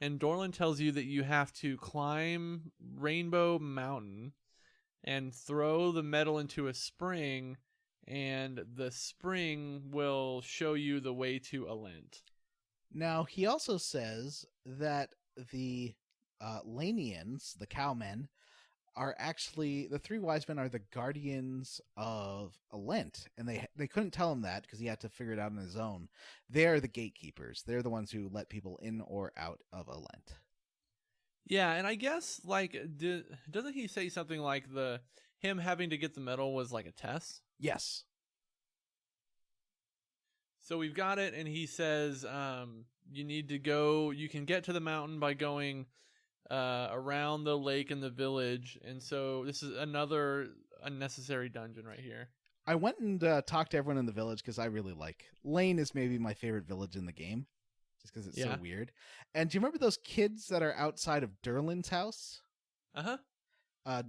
and Dorlin tells you that you have to climb Rainbow Mountain and throw the medal into a spring, and the spring will show you the way to Alent. Now, he also says that the Lanians, the cowmen, are actually, the three wise men are the guardians of Alent, and they couldn't tell him that because he had to figure it out on his own. They're the gatekeepers. They're the ones who let people in or out of Alent. Yeah, and I guess, like, doesn't he say something like him having to get the medal was like a test? Yes. So we've got it, and he says you need to go, you can get to the mountain by going around the lake and the village, and so this is another unnecessary dungeon right here. I went and talked to everyone in the village because I really like... Lane is maybe my favorite village in the game, just because it's so weird. And do you remember those kids that are outside of Derlin's house? Uh-huh.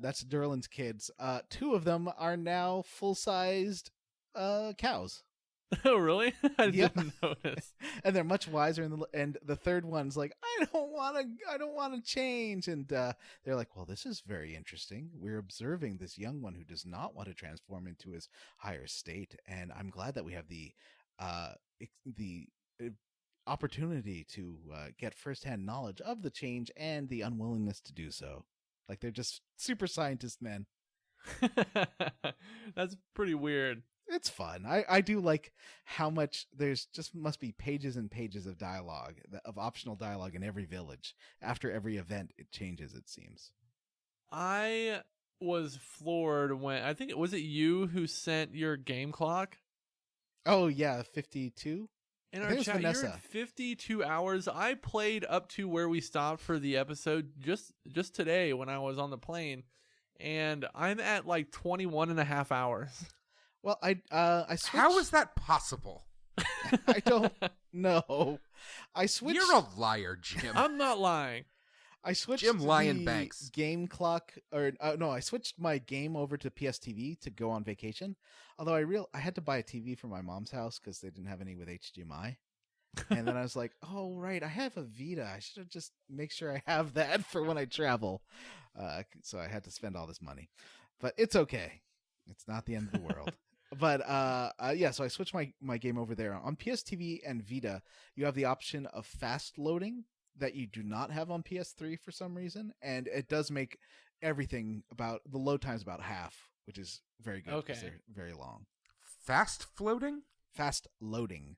That's Derlin's kids. Two of them are now full-sized cows. Oh, really? I Yep. didn't notice. And they're much wiser. And the third one's like, I don't want to change. And they're like, well, this is very interesting. We're observing this young one who does not want to transform into his higher state. And I'm glad that we have the opportunity to get firsthand knowledge of the change and the unwillingness to do so. Like, they're just super scientist men. That's pretty weird. It's fun. I do like how much there's just must be pages and pages of dialogue, of optional dialogue in every village. After every event, it changes, it seems. I was floored when I think was it you who sent your game clock Oh, yeah, 52? in I our think it was chat. You're Vanessa. at 52 hours. I played up to where we stopped for the episode just today when I was on the plane, and I'm at like 21 and a half hours. Well, I switched. How is that possible? I don't know. I switched. You're a liar, Jim. I'm not lying. I switched Jim Lion the Banks. game clock, or no, I switched my game over to PSTV to go on vacation. Although I had to buy a TV for my mom's house because they didn't have any with HDMI. And then I was like, oh right, I have a Vita. I should have just make sure I have that for when I travel. So I had to spend all this money, but it's okay. It's not the end of the world. But yeah, so I switched my game over there. On PSTV and Vita, you have the option of fast loading that you do not have on PS3 for some reason, and it does make everything about the load times about half, which is very good because Okay. they're very long. Fast floating? Fast loading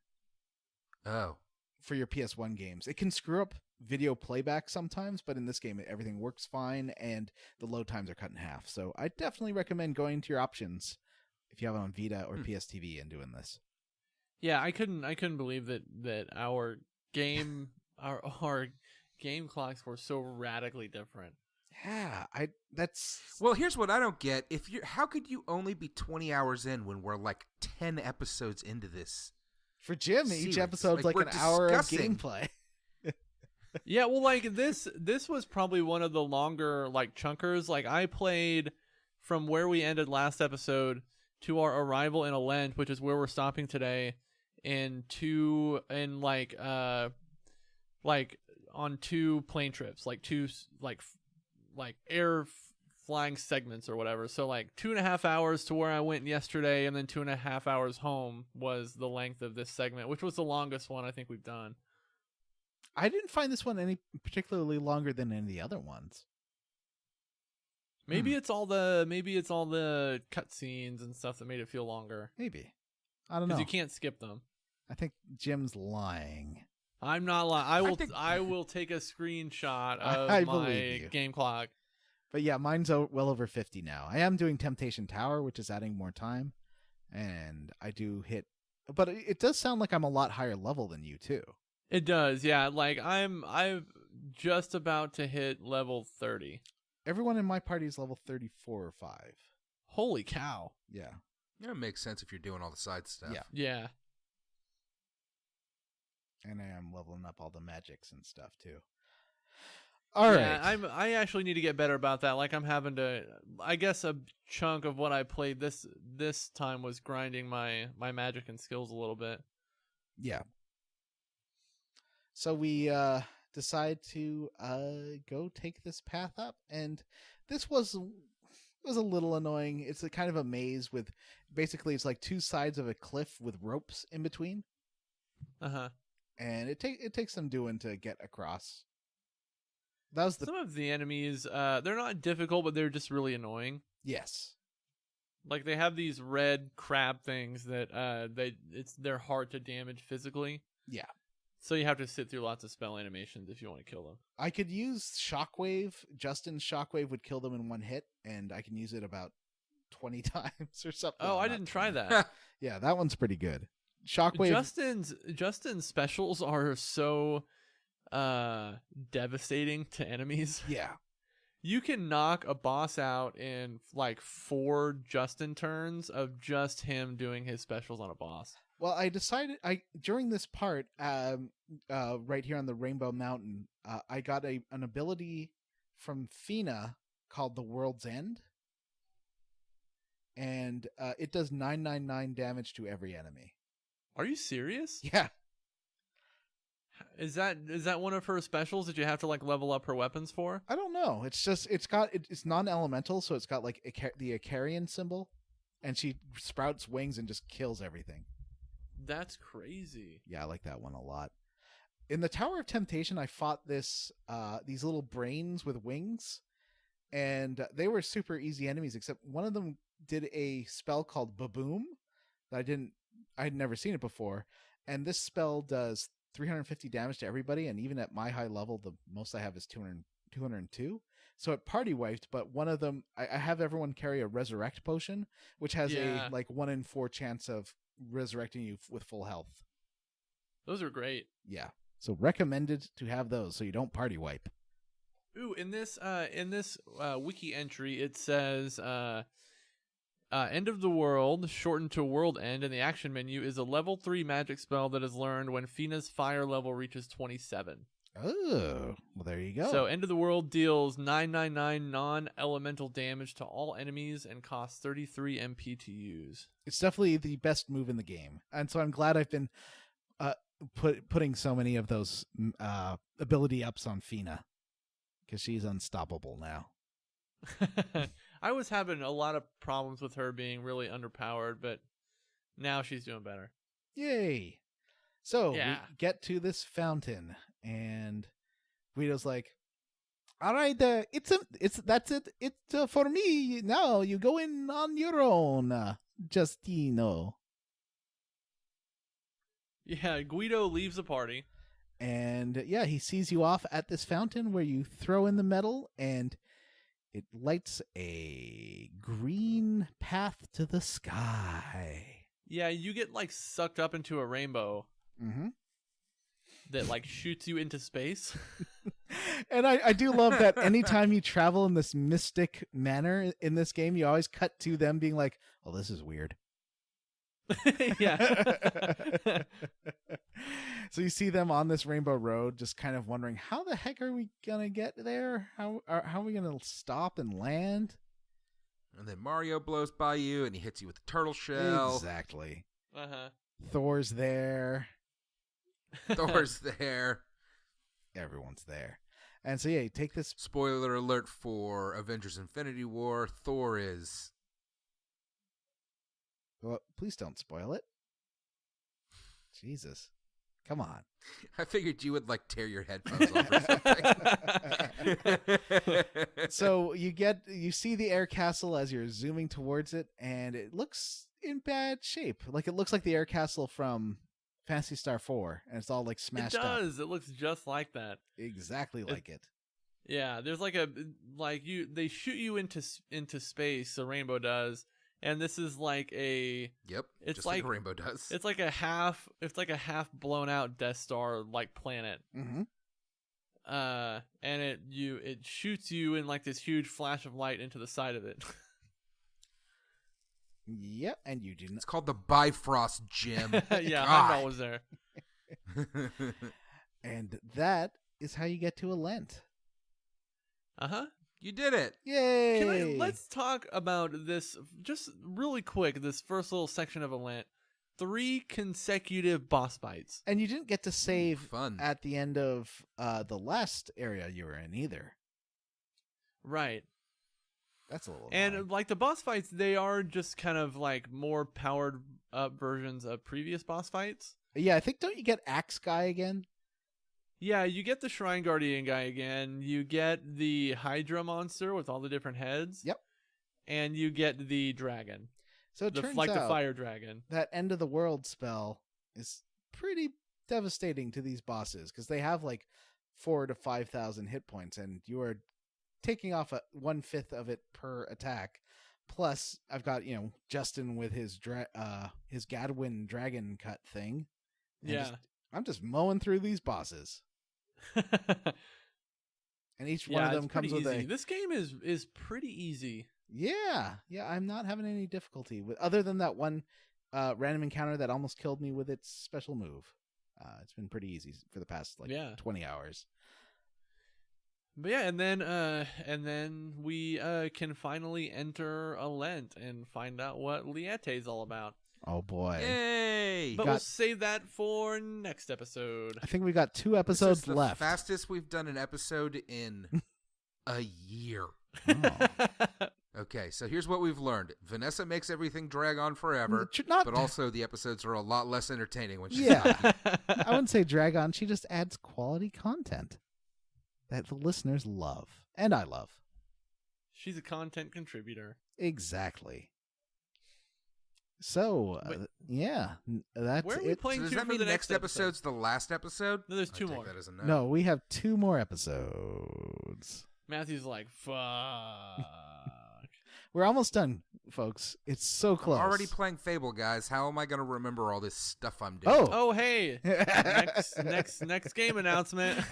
Oh. for your PS1 games. It can screw up video playback sometimes, but in this game everything works fine and the load times are cut in half. So I definitely recommend going to your options if you have it on Vita or PSTV and doing this. Yeah, I couldn't believe that our game our game clocks were so radically different. Yeah, that's Well, here's what I don't get. How could you only be 20 hours in when we're like 10 episodes into this? for Jim. Series. Each episode's like We're an hour of discussing. gameplay. Yeah, well, like this was probably one of the longer like chunkers. Like I played from where we ended last episode to our arrival in Alent, which is where we're stopping today, like on two plane trips, like two like air flying segments or whatever. So like 2.5 hours to where I went yesterday, and then 2.5 hours home was the length of this segment, which was the longest one I think we've done. I didn't find this one any particularly longer than any of the other ones. Maybe it's all the cutscenes and stuff that made it feel longer. Maybe. I don't know. Because you can't skip them. I think Jim's lying. I'm not lying. think- I will take a screenshot of I my believe you. game clock. But yeah, mine's well over 50 now. I am doing Temptation Tower, which is adding more time. And I do hit... But it does sound like I'm a lot higher level than you, too. It does, yeah. Like I'm just about to hit level 30. Everyone in my party is level 34 or 5. Holy cow. Yeah. That makes sense if you're doing all the side stuff. Yeah. Yeah. And I am leveling up all the magics and stuff, too. All right. Yeah, I actually need to get better about that. Like I'm having to, I guess a chunk of what I played this time was grinding my magic and skills a little bit. Yeah. So we decide to go take this path up, and this was a little annoying. It's a kind of a maze with basically it's like two sides of a cliff with ropes in between, Uh-huh. and it takes some doing to get across. That was the Some of the enemies, they're not difficult, but they're just really annoying. yes. Like they have these red crab things that they're hard to damage physically. Yeah. So you have to sit through lots of spell animations if you want to kill them. I could use Shockwave. Justin's Shockwave would kill them in one hit, and I can use it about 20 times or something. Oh, Well, I not didn't try 20. that. Yeah, that one's pretty good. Shockwave. Justin's specials are so devastating to enemies. Yeah. You can knock a boss out in like 4 Justin turns of just him doing his specials on a boss. Well, I decided during this part, right here on the Rainbow Mountain, I got an ability from Fina called the World's End, and it does 999 damage to every enemy. Are you serious? Yeah, Is that one of her specials that you have to like level up her weapons for? I don't know. It's just it's non-elemental, so it's got like the Icarian symbol, and she sprouts wings and just kills everything. That's crazy. Yeah, I like that one a lot. In the Tower of Temptation, I fought these little brains with wings, and they were super easy enemies, except one of them did a spell called Baboom that I'd never seen it before. And this spell does 350 damage to everybody, and even at my high level, the most I have is 202. So it party wiped, but one of them, I have everyone carry a resurrect potion, which has a like 1 in 4 chance of resurrecting you with full health. Those are great. Yeah. So recommended to have those so you don't party wipe. Ooh, in this wiki entry, it says end of the world, shortened to world end, in the action menu is a level 3 magic spell that is learned when Fina's fire level reaches 27. Oh, well, there you go. So end of the world deals 999 non-elemental damage to all enemies and costs 33 MP to use. It's definitely the best move in the game. And so I'm glad I've been putting so many of those ability ups on Fina, because she's unstoppable now. I was having a lot of problems with her being really underpowered, but now she's doing better. Yay. So Yeah. we get to this fountain, and Guido's like, all right, that's it. It's for me now. You go in on your own, Justino. Yeah, Guido leaves the party. And yeah, he sees you off at this fountain where you throw in the metal, and it lights a green path to the sky. Yeah, you get like sucked up into a rainbow Mm-hmm. that like shoots you into space. And I do love that anytime you travel in this mystic manner in this game, you always cut to them being like, oh, this is weird. Yeah. So you see them on this rainbow road, just kind of wondering, how the heck are we going to get there? How are we going to stop and land? And then Mario blows by you, and he hits you with a turtle shell. Exactly. Uh-huh. Thor's there. Thor's there. Everyone's there. And so, yeah, you take this. Spoiler alert for Avengers Infinity War. Thor is... Well, please don't spoil it. Jesus. Come on. I figured you would, like, tear your headphones off or something. So you see the air castle as you're zooming towards it, and it looks in bad shape. Like, it looks like the air castle from Phantasy Star 4, and it's all like smashed up. It does. It looks just like that. Exactly like it. Yeah, there's like they shoot you into space, the rainbow does, and this is like a Yep. It's just like a like- rainbow does. it's like a half blown out Death Star like planet. Mm-hmm. And it shoots you in like this huge flash of light into the side of it. Yep, and you do not. It's called the Bifrost Gym. Yeah, God. Heimdall was there. And that is how you get to Alent. Uh-huh. You did it. Yay! Let's talk about this just really quick, this first little section of Alent. 3 consecutive boss fights. And you didn't get to save Fun. at the end of the last area you were in either. Right. That's a little And annoying. like the boss fights, they are just kind of like more powered up versions of previous boss fights. Yeah, I think, don't you get Axe Guy again? Yeah, you get the Shrine Guardian guy again. You get the Hydra monster with all the different heads. Yep. And you get the dragon. So it turns The out fire dragon. that end of the world spell is pretty devastating to these bosses, because they have like 4,000 to 5,000 hit points, and you are taking off 1/5 of it per attack. Plus, I've got Justin with his Gadwin dragon cut thing. And Yeah. I'm just mowing through these bosses, and each one of them it's comes pretty with easy. a This game is pretty easy. yeah. I'm not having any difficulty with, other than that one random encounter that almost killed me with its special move. It's been pretty easy for the past 20 hours. But yeah, and then we can finally enter Alent and find out what Liete's all about. Oh boy. Yay! But got- we'll save that for next episode. I think we got 2 This episodes is the left. fastest we've done an episode in a year. Oh. Okay, so here's what we've learned. Vanessa makes everything drag on forever, Not- but also the episodes are a lot less entertaining when she's Yeah. I wouldn't say drag on. She just adds quality content that the listeners love, and I love. She's a content contributor. Exactly. So, yeah, that's Where are we it. playing So does to that for mean the next episode's the last episode? No, there's I two take more. That as a No, we have 2 more episodes. Matthew's like, fuck. We're almost done, folks. It's so close. I'm already playing Fable, guys. How am I going to remember all this stuff I'm doing? Oh. Oh, hey. next game announcement.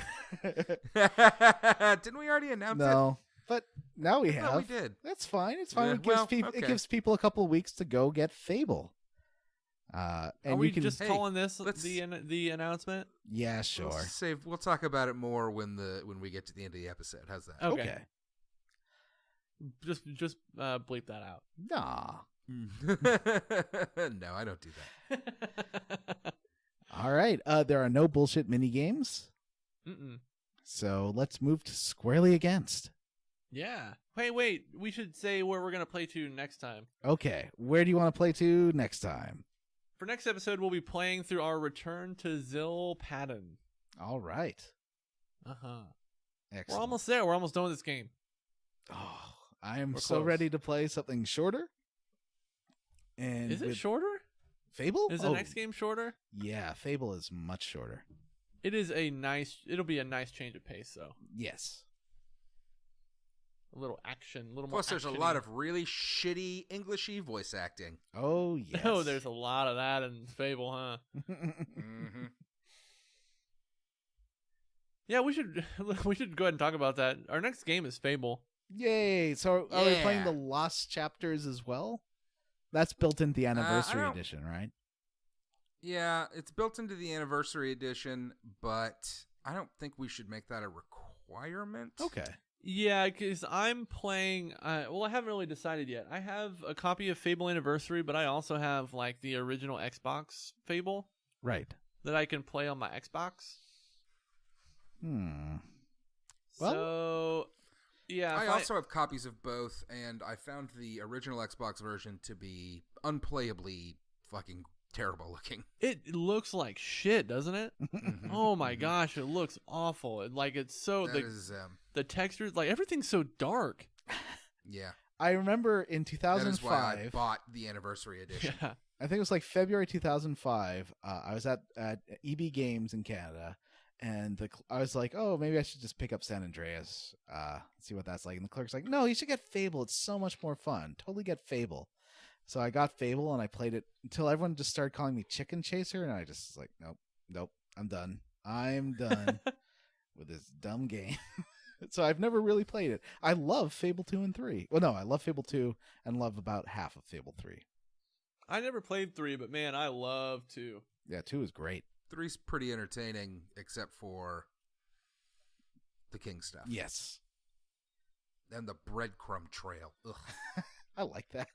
Didn't we already announce it? No, but now we I thought have. we did. That's fine. It's fine. Yeah, It gives well, people. okay. It gives people a couple of weeks to go get Fable. Are And we you can just calling this let's- the announcement? Yeah, sure. We'll talk about it more when we get to the end of the episode. How's that? Okay. Just bleep that out. Nah. No, I don't do that. All right. There are no bullshit mini games, Mm-mm. so let's move to Squarely Against. Yeah. Hey, wait. We should say where we're gonna play to next time. Okay, where do you want to play to next time? For next episode, we'll be playing through our Return to Zilpaddon. All right. Uh-huh. Excellent. We're almost there. We're almost done with this game. Oh, I am We're so close. ready to play something shorter. And Is it with shorter? Fable? Is the next game shorter? Yeah, Fable is much shorter. It'll be a nice change of pace, though. Yes. A little action, a little Plus, more there's a action-y. lot of really shitty Englishy voice acting. Oh, yes. Oh, there's a lot of that in Fable, huh? Mm-hmm. Yeah, we should go ahead and talk about that. Our next game is Fable. Yay. So are we playing Yeah. the Lost Chapters as well? That's built into the Anniversary don't- Edition, right? Yeah, it's built into the Anniversary Edition, but I don't think we should make that a requirement. Okay. Yeah, because I'm playing. Well, I haven't really decided yet. I have a copy of Fable Anniversary, but I also have like the original Xbox Fable Right. that I can play on my Xbox. Well- So, yeah, I if also have copies of both, and I found the original Xbox version to be unplayably fucking terrible looking. it looks like shit, doesn't it? Mhm. Oh my gosh, it looks awful. It's so That is, the textures, like everything's so dark. yeah. I remember in That is why I 2005, bought the Anniversary Edition. Yeah. I think it was like February 2005, I was at EB Games in Canada, and I was like, oh, maybe I should just pick up San Andreas, see what that's like. And the clerk's like, no, you should get Fable. It's so much more fun. Totally get Fable. So I got Fable, and I played it until everyone just started calling me Chicken Chaser, and I just was like, nope, I'm done. I'm done with this dumb game. So I've never really played it. I love Fable 2 and 3. Well, no, I love Fable 2 and love about half of Fable 3. I never played 3, but man, I love 2. Yeah, 2 is great. 3's pretty entertaining, except for the king stuff. Yes. And the breadcrumb trail. Ugh. I like that.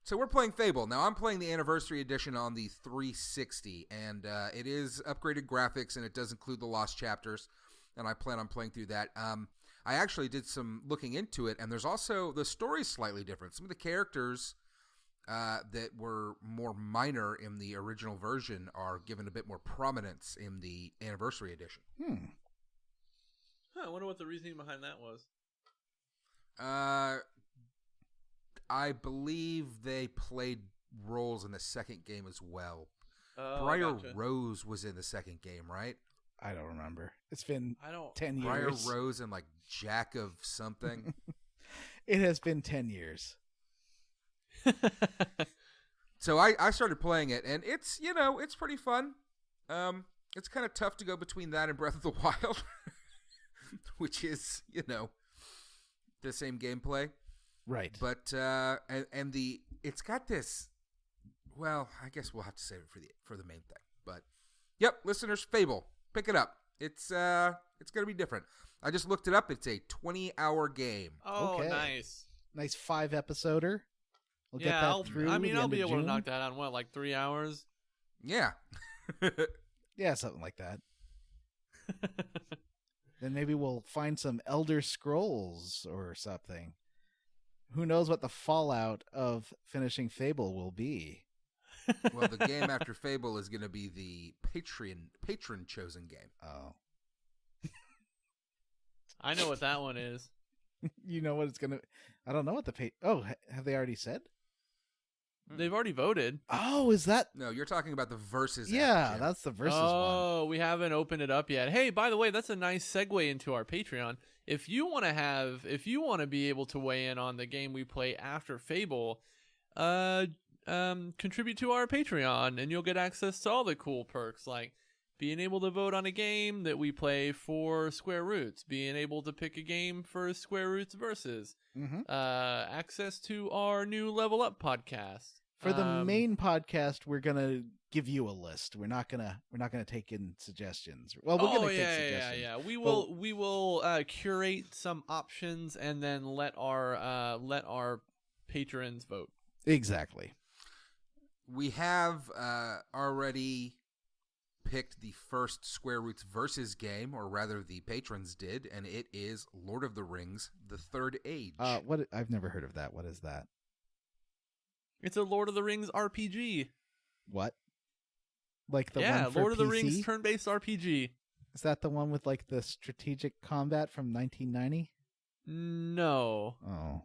So we're playing Fable. Now I'm playing the Anniversary Edition on the 360, and it is upgraded graphics, and it does include the Lost Chapters, and I plan on playing through that. I actually did some looking into it, and there's also, the story's slightly different. Some of the characters that were more minor in the original version are given a bit more prominence in the Anniversary Edition. Huh, I wonder what the reasoning behind that was. I believe they played roles in the second game as well. Oh, Briar gotcha. Rose was in the second game, right? I don't remember. It's been I don't. 10 Briar years. Rose and like Jack of something. It has been 10 years. So I started playing it, and it's, it's pretty fun. It's kind of tough to go between that and Breath of the Wild, which is, the same gameplay. Right. But it's got this. Well, I guess we'll have to save it for the main thing. But yep, listeners, Fable, pick it up. It's gonna be different. I just looked it up. It's a 20-hour game. Oh, Okay. nice. Nice 5-episoder. We'll get Yeah, that through. I'll the be end able of to June. knock that out in what, like 3 hours? Yeah. Yeah, something like that. Then maybe we'll find some Elder Scrolls or something. Who knows what the fallout of finishing Fable will be? Well, the game after Fable is going to be the patron chosen game. Oh. I know what that one is. You know what it's gonna. I don't know what the Oh, have they already said? They've already voted. Oh, is that? No, you're talking about the versus. Yeah, app, Jim. that's the versus one. Oh, we haven't opened it up yet. Hey, by the way, that's a nice segue into our Patreon. If you want to be able to weigh in on the game we play after Fable, contribute to our Patreon, and you'll get access to all the cool perks like being able to vote on a game that we play for Square Roots, being able to pick a game for Square Roots Versus, access to our new Level Up podcast. For the main podcast, we're gonna give you a list. We're not gonna take in suggestions. Well, we're gonna take suggestions. Yeah. We will curate some options and then let our patrons vote. Exactly. We have already picked the first Square Roots Versus game, or rather the patrons did, and it is Lord of the Rings: The Third Age. What? I've never heard of that. What is that? It's a Lord of the Rings RPG. What? Like the one for Lord of the PC? Rings turn-based RPG. Is that the one with like the strategic combat from 1990? No. Oh.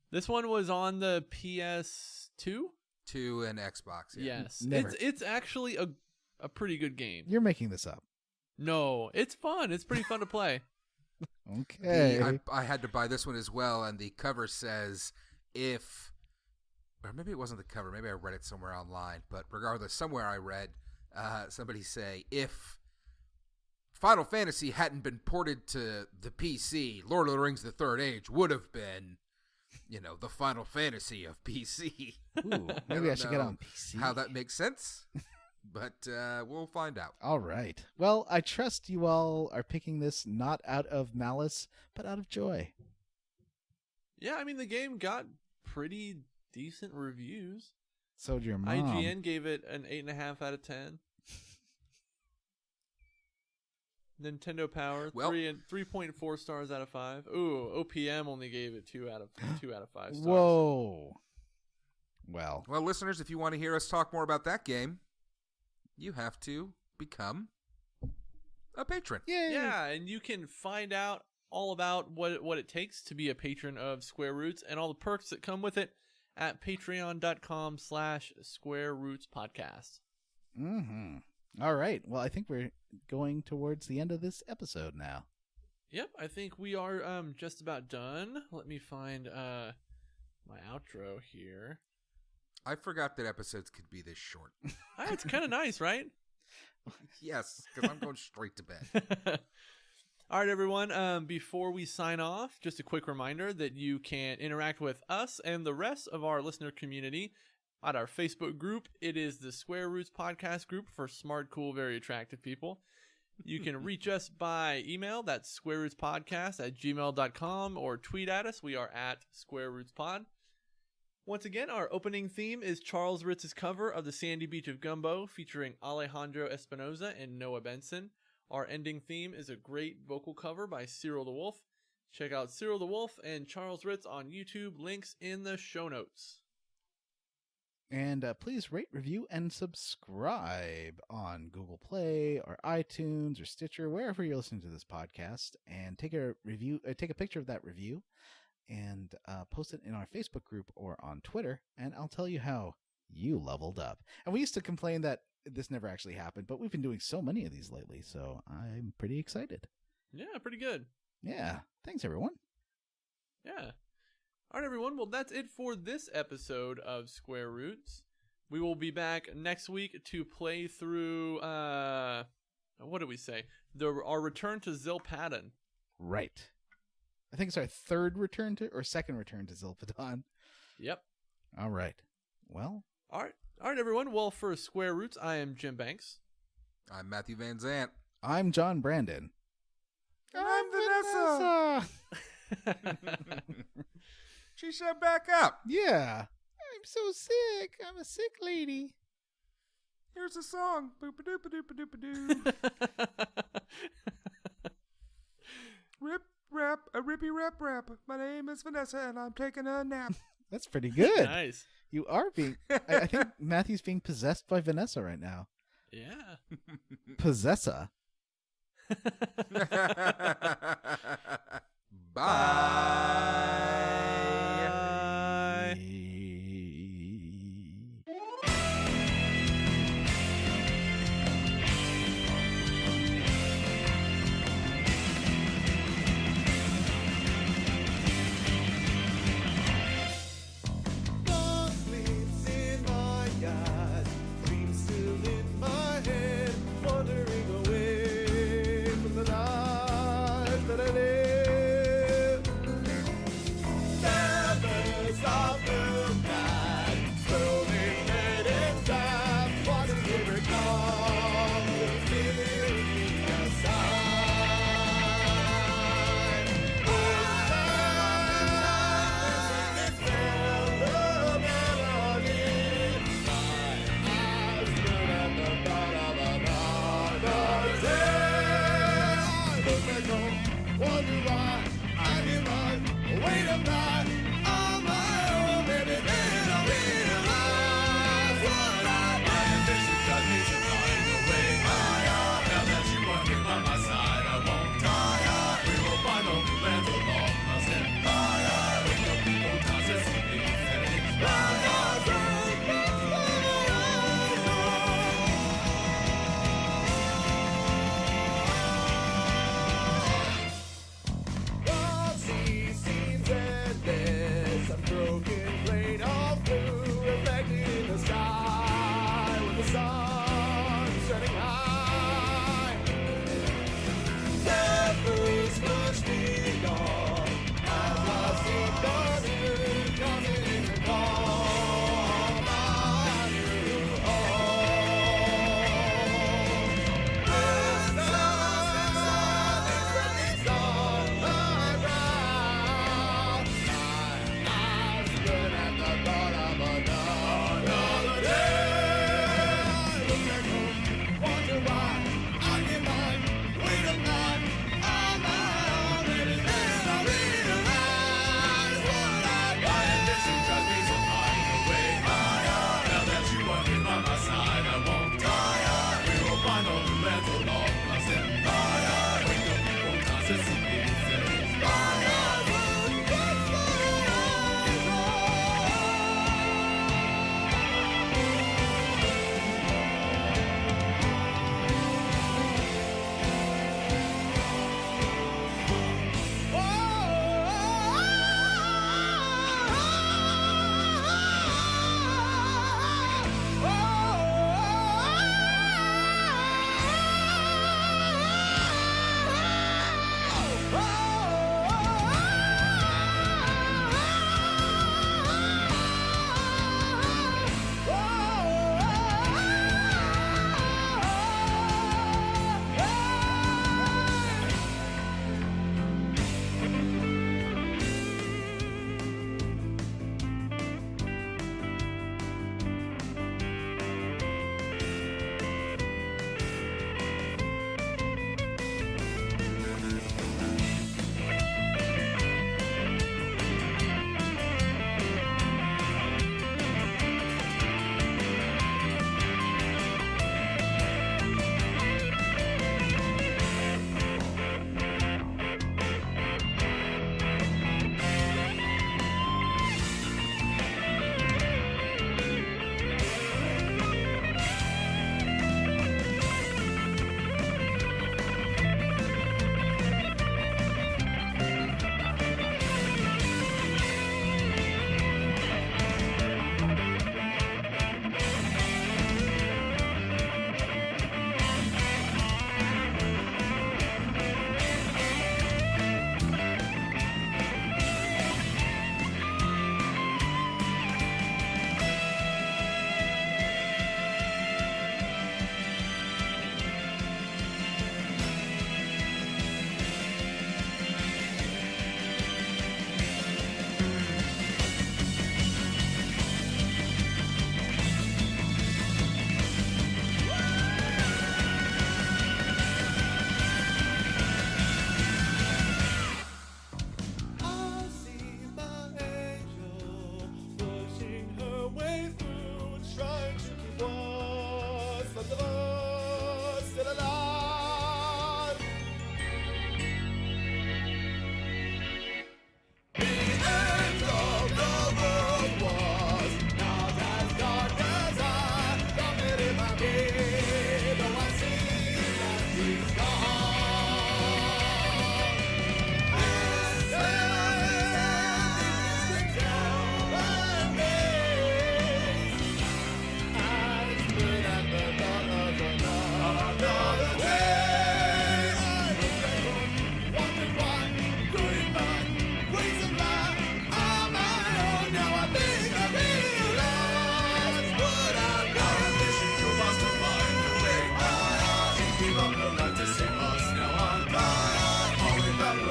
This one was on the PS2? 2 and Xbox. Yeah. Yes. Never. It's actually a pretty good game. You're making this up. No, it's fun. It's pretty fun to play. Okay. I had to buy this one as well, and the cover says if... Or maybe it wasn't the cover. Maybe I read it somewhere online. But regardless, somewhere I read somebody say, if Final Fantasy hadn't been ported to the PC, Lord of the Rings: The Third Age would have been, the Final Fantasy of PC. Ooh, maybe I should get on PC. How that makes sense, but we'll find out. All right. Well, I trust you all are picking this not out of malice, but out of joy. Yeah, I mean, the game got pretty decent reviews. So did your mom. IGN gave it an 8.5 out of 10. Nintendo Power, 3.4 stars out of 5. Ooh, OPM only gave it 2 out of 5 stars. Whoa. Well, listeners, if you want to hear us talk more about that game, you have to become a patron. yay. Yeah, and you can find out all about what it takes to be a patron of Square Roots and all the perks that come with it at patreon.com/Square Roots Podcast. Mm-hmm. All right. Well, I think we're going towards the end of this episode now. Yep, I think we are just about done. Let me find my outro here. I forgot that episodes could be this short. It's kind of nice, right? Yes, because I'm going straight to bed. All right, everyone. Before we sign off, just a quick reminder that you can interact with us and the rest of our listener community at our Facebook group. It is the Square Roots Podcast group for smart, cool, very attractive people. You can reach us by email. That's squarerootspodcast@gmail.com, or tweet at us. We are at Square Roots Pod. Once again, our opening theme is Charles Ritz's cover of the Sandy Beach of Gumbo, featuring Alejandro Espinosa and Noah Benson. Our ending theme is a great vocal cover by Cyril the Wolf. Check out Cyril the Wolf and Charles Ritz on YouTube. Links in the show notes. And please rate, review, and subscribe on Google Play or iTunes or Stitcher, wherever you're listening to this podcast. And take a picture of that review, and post it in our Facebook group or on Twitter, and I'll tell you how you leveled up. And we used to complain that this never actually happened, but we've been doing so many of these lately, so I'm pretty excited. Yeah, pretty good. Yeah. Thanks, everyone. Yeah. All right, everyone. Well, that's it for this episode of Square Roots. We will be back next week to play through, what do we say? Our return to Zilpadan. Right. I think it's our second return to Zilpadan. Yep. All right. Well. All right, everyone. Well, for Square Roots, I am Jim Banks. I'm Matthew Van Zant. I'm John Brandon. And I'm Vanessa. She said back up. Yeah. I'm so sick. I'm a sick lady. Here's a song. Boop-a-doop-a-doop-a-doop-a-doo. Rip, rap, a rippy rap rap. My name is Vanessa and I'm taking a nap. That's pretty good. Nice. You are being... I think Matthew's being possessed by Vanessa right now. Yeah. Possessa. Bye. Gleams in my eyes, dreams still in my head, wandering away from the life that I live. Never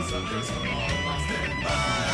suckers from all lost and by.